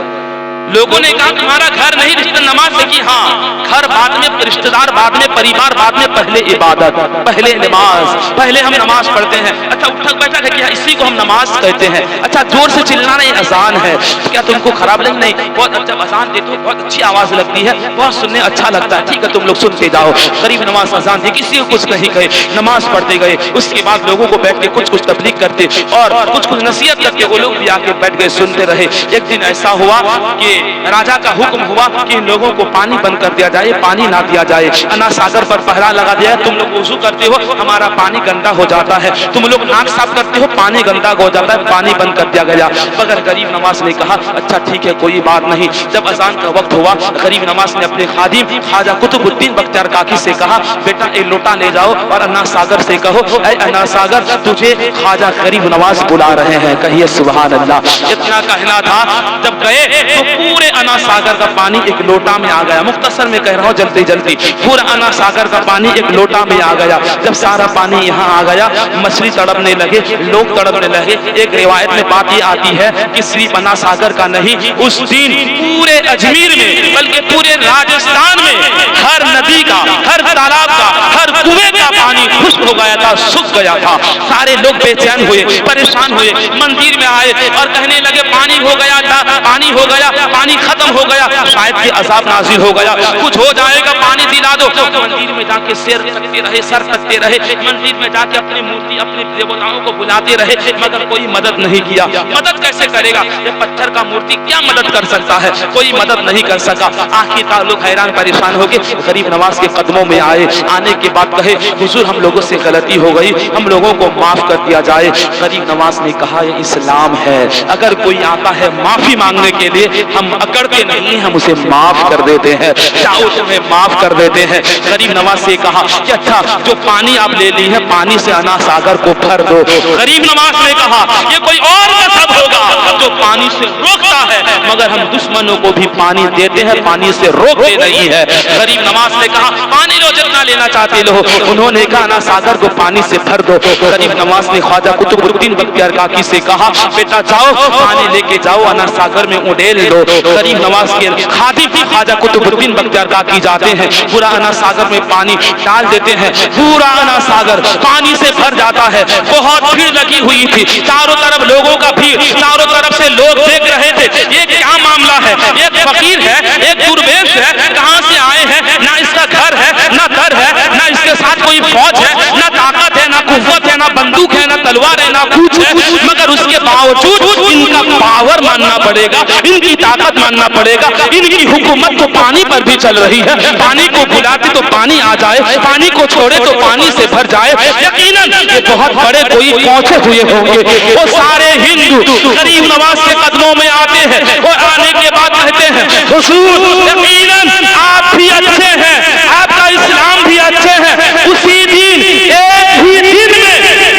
लोगों ने कहा तुम्हारा घर नहीं, रिश्ते नमाज से की, हाँ घर बाद में, रिश्तेदार बाद में, परिवार बाद में, पहले इबादत, पहले नमाज, पहले हम नमाज पढ़ते हैं। अच्छा उठक बैठक है क्या, इसी को हम नमाज कहते हैं। अच्छा जोर से चिल्लाना ये अजान है, क्या तुमको खराब लगे? नहीं, बहुत अच्छा अजान देते हो, बहुत अच्छी आवाज लगती है, बहुत सुनने अच्छा लगता है, ठीक है तुम लोग सुनते जाओ। गरीब नवाज अजान दी, किसी को कुछ नहीं कहे, नमाज पढ़ते गए। उसके बाद लोगों को बैठ के कुछ कुछ तबलीग करते और कुछ कुछ नसीहत करके वो लोग भी आके बैठ गए, सुनते रहे। एक दिन ऐसा हुआ कि राजा का हुक्म हुआ कि इन लोगों को पानी बंद कर दिया जाए, पानी ना दिया जाए। अना सागर पर पहरा लगा दिया, तुम लोग वुजू करते हो, हमारा पानी गंदा हो जाता है, तुम लोग नाक साफ करते हो, पानी गंदा हो जाता है, पानी बंद कर दिया गया। मगर गरीब नवाज ने कहा अच्छा ठीक है कोई बात नहीं। जब अजान का वक्त हुआ, गरीब नवाज ने अपने खादिम ख्वाजा कुतुबुद्दीन बख्तियार काकी से कहा बेटा एक लोटा ले जाओ और अन्ना सागर से कहो ऐ अन्ना सागर तुझे ख्वाजा गरीब नवाज बुला रहे हैं, कहिए सुभान अल्लाह। इतना कहना था, जब गए तो पूरे अन्ना सागर का पानी एक लोटा में आ गया। मुख्तसर में कह रहा हूँ जल्दी जल्दी, पूरा अन्ना सागर का पानी एक लोटा में आ गया। जब सारा पानी यहाँ आ गया, मछली तड़पने लगे, लोग तड़पने लगे। एक रिवायत में बात ये आती है कि सिर्फ अन्ना सागर का नहीं, उस दिन पूरे अजमेर में बल्कि पूरे राजस्थान में हर नदी का, हर तालाब का, हर कुएं का पानी खुश्क हो गया था, सूख गया था। सारे लोग बेचैन हुए, परेशान हुए, मंदिर में आए और कहने लगे पानी हो गया था, पानी हो गया, पानी खत्म हो गया, शायद कि अजाब नाजिल हो गया, कुछ हो जाएगा, पानी दिला दो। मंदिर में जाके सिर तकते रहे, सर तकते रहे, मंदिर में जाके अपनी मूर्ति, अपने देवताओं को बुलाते रहे, मगर कोई मदद नहीं किया। मदद कैसे करेगा, ये पत्थर का मूर्ति क्या मदद कर सकता है, कोई मदद नहीं कर सका। आखिरकार लोग हैरान परेशान हो गए, गरीब नवाज के कदमों में आए। आने के बाद कहे हुजूर हम लोगों से गलती हो गई, हम लोगों को माफ कर दिया जाए। गरीब नवाज ने कहा ये इस्लाम है, अगर कोई आता है माफी मांगने के लिए हम अकड़ते नहीं, हम उसे माफ कर देते हैं, चाहो तुम्हें माफ कर देते हैं। गरीब नवाज से कहा कि अच्छा जो पानी आप ले ली है, पानी से अन्ना सागर को भर दो। गरीब नवाज ने कहा ये कोई और मजहब होगा जो पानी से रोकता है, मगर हम दुश्मनों को भी पानी देते हैं, पानी से रोकते नहीं है। गरीब नवाज ने कहा पानी लो जितना लेना चाहते लो। उन्होंने कहा अन्ना सागर को पानी से भर दो। गरीब नवाज ने ख्वाजा कुतुबुद्दीन बख्तियार काकी से कहा बेटा जाओ पानी लेके जाओ, अन्ना सागर में उड़ेल दो। गरीब नवाज के खादिम ख्वाजा कुतुबुद्दीन बख्तियार काकी जाते हैं, पूरा अन्ना सागर में पानी डाल देते हैं, पूरा अन्ना सागर पानी से भर जाता है। बहुत भीड़ लगी हुई थी, चारों तरफ लोगों का भीड़, चारों तरफ से लोग देख रहे थे ये क्या मामला है, एक फकीर है, एक दुर्वेश है, कहां से आए हैं, ना इसका घर है, ना दर है, ना इसके साथ कोई फौज है, ना ताकत है, ना कुव्वत है, ना बंदूक है, ना तलवार है, ना कुछ है, मगर उसके बावजूद इनका पावर मानना पड़ेगा, इनकी ताकत मानना पड़ेगा। इनकी हुकूमत तो पानी पर भी चल रही है, पानी को बुलाते तो पानी आ जाए, पानी को छोड़े तो पानी से भर जाए। यकीनन ये बहुत बड़े कोई पहुंचे हुए होंगे। वो सारे हिंदू गरीब नवाज के कदमों में आते हैं और आने के बाद कहते हैं हुजूर यकीनन आप भी अच्छे हैं, आपका इस्लाम भी अच्छे हैं। उसी दिन एक ही दिन में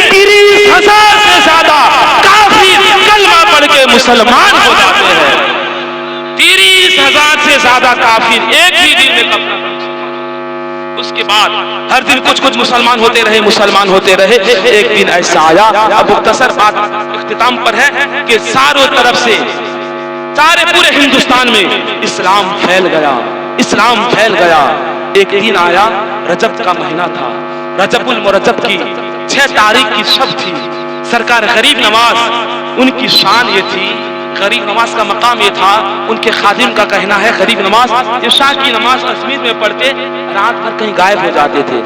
30,000 से ज्यादा काफिर कलमा पढ़ के मुसलमान हो जाते हैं। 30,000 से ज्यादा काफिर एक ही दिन में कलमा। उसके बाद हर दिन कुछ कुछ मुसलमान होते रहे, मुसलमान होते रहे। एक दिन ऐसा आया, अब मुख्तसर बात इख्तिताम पर है कि चारों तरफ से, सारे पूरे हिंदुस्तान में इस्लाम फैल गया, इस्लाम फैल गया। एक दिन आया, रजब का महीना था, रजबुल मुरज्जब की 6 तारीख की शब थी। सरकार गरीब नवाज, उनकी शान ये थी, गरीब नवाज का मकाम ये था, उनके खादिम का कहना है गरीब नवाज इशा की नमाज कश्मीर में पढ़ते रात भर कहीं गायब हो जाते थे,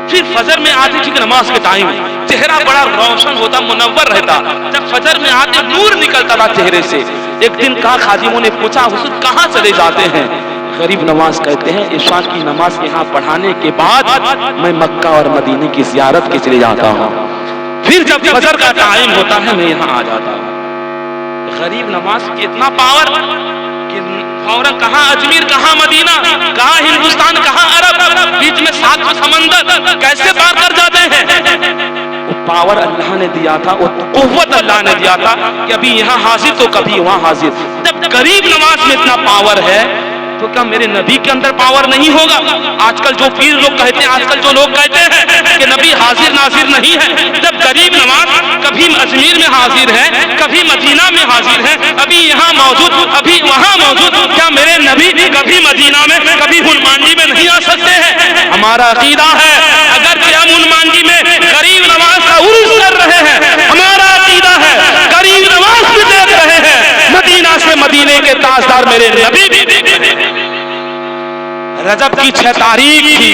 फिर फजर में आते थे नमाज के टाइम, चेहरा बड़ा रोशन होता, मुनव्वर रहता। जब फजर में आते नूर निकलता था चेहरे से। एक दिन कहा खादिमों ने पूछा हुजूर कहाँ चले जाते हैं? गरीब नवाज कहते हैं इशा की नमाज यहाँ पढ़ाने के बाद मैं मक्का और मदीने की जियारत के चले जाता हूँ, फिर जब फजर का टाइम होता है मैं यहाँ आ जाता हूँ। गरीब नवाज की इतना पावर कि फौरन कहाँ अजमेर, कहाँ मदीना, कहाँ हिंदुस्तान, कहाँ अरब, बीच में 7 समंदर कैसे पार कर जाते हैं। वो पावर अल्लाह ने दिया था, वो कुव्वत अल्लाह ने दिया था कि अभी यहाँ हाजिर तो कभी वहां हाजिर। जब गरीब नवाज में इतना पावर है तो क्या मेरे नबी के अंदर पावर नहीं होगा? आजकल जो पीर लोग कहते हैं, आजकल जो लोग कहते हैं कि नबी हाजिर नाजिर नहीं है, जब गरीब नवाज कभी अजमेर में हाजिर है, कभी मदीना में हाजिर है, अभी यहाँ मौजूद, अभी वहां मौजूद, क्या मेरे नबी कभी मदीना में, कभी हनुमान जी में नहीं आ सकते हैं? हमारा अकीदा है अगर हम हनुमान जी में गरीब नवाज का उर्स कर रहे हैं, हमारा अकीदा है गरीब नवाज भी देख रहे हैं, मदीना से मदीने के ताजदार मेरे नबी भी। रजब की 6 तारीख थी,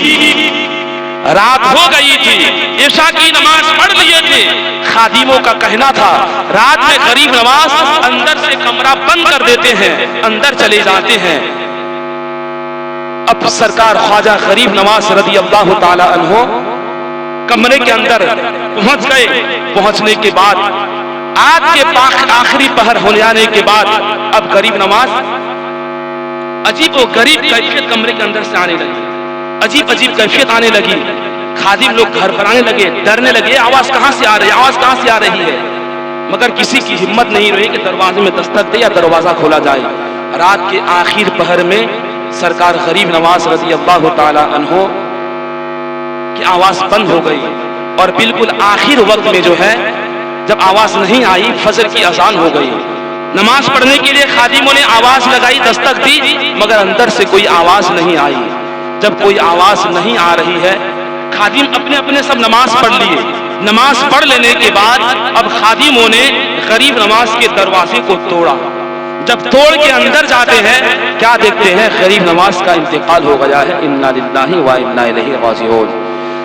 रात हो गई थी, इशा की नमाज पढ़ लिए थे। खादिमों का कहना था रात में गरीब नवाज अंदर से कमरा बंद कर देते हैं, अंदर चले जाते हैं। अब सरकार ख्वाजा गरीब नवाज रज़ी अल्लाह ताला अन्हो कमरे के अंदर पहुंच गए। पहुंचने के बाद आज के आखिरी पहर होने आने के बाद अब गरीब नवाज अजीब व गरीब कैफियत कमरे के अंदर से आने लगी, अजीब अजीब कैफियत आने लगी। खादिम लोग घर पर आने लगे, डरने लगे, आवाज कहां से आ रही है, आवाज कहां से आ रही है। मगर किसी की हिम्मत नहीं रही कि दरवाजे में दस्तक दे या दरवाजा खोला जाए। रात के आखिर पहर में सरकार गरीब नवाज रज़ी अल्लाह ताला अन्हो की आवाज बंद हो गई और बिल्कुल आखिर वक्त में जो है जब आवाज नहीं आई, फजर की अजान हो गई। नमाज पढ़ने के लिए खादिमों ने आवाज लगाई, दस्तक दी, मगर अंदर से कोई आवाज नहीं आई। जब कोई आवाज नहीं आ रही है, खादिम अपने अपने सब नमाज पढ़ लिए। नमाज पढ़ लेने के बाद अब खादिमों ने गरीब नवाज के दरवाजे को तोड़ा। जब तोड़ के अंदर जाते हैं, क्या देखते हैं? गरीब नवाज का इंतकाल हो गया है। इन्ना लिल्लाहि व इन्ना इलैहि राजिऊन।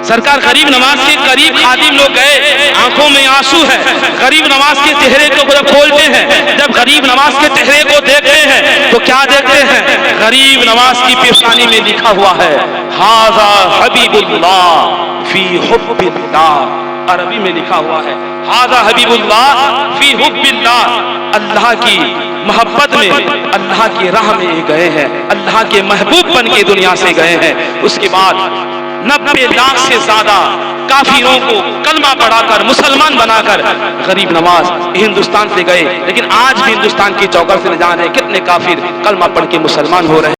सरकार गरीब नवाज के करीब खादिम लोग गए, आंखों में आंसू है। गरीब नवाज के चेहरे को जब खोलते हैं, जब गरीब नवाज के चेहरे को देखते हैं तो क्या देखते हैं? गरीब नवाज की पेशानी में लिखा हुआ है हाज़ा हबीबुल्लाह फी हुब्बिल्लाह। अरबी में लिखा हुआ है हाज़ा हबीबुल्लाह फी हुब्बिल्लाह। अल्लाह की मोहब्बत में, अल्लाह की राह में गए हैं, अल्लाह के महबूब बन के दुनिया से गए हैं। उसके बाद 90 लाख से ज्यादा काफिरों को कलमा पढ़ाकर मुसलमान बनाकर गरीब नवाज हिंदुस्तान से गए। लेकिन आज भी हिंदुस्तान की चौकट से न जाने कितने काफिर कलमा पढ़ के मुसलमान हो रहे हैं।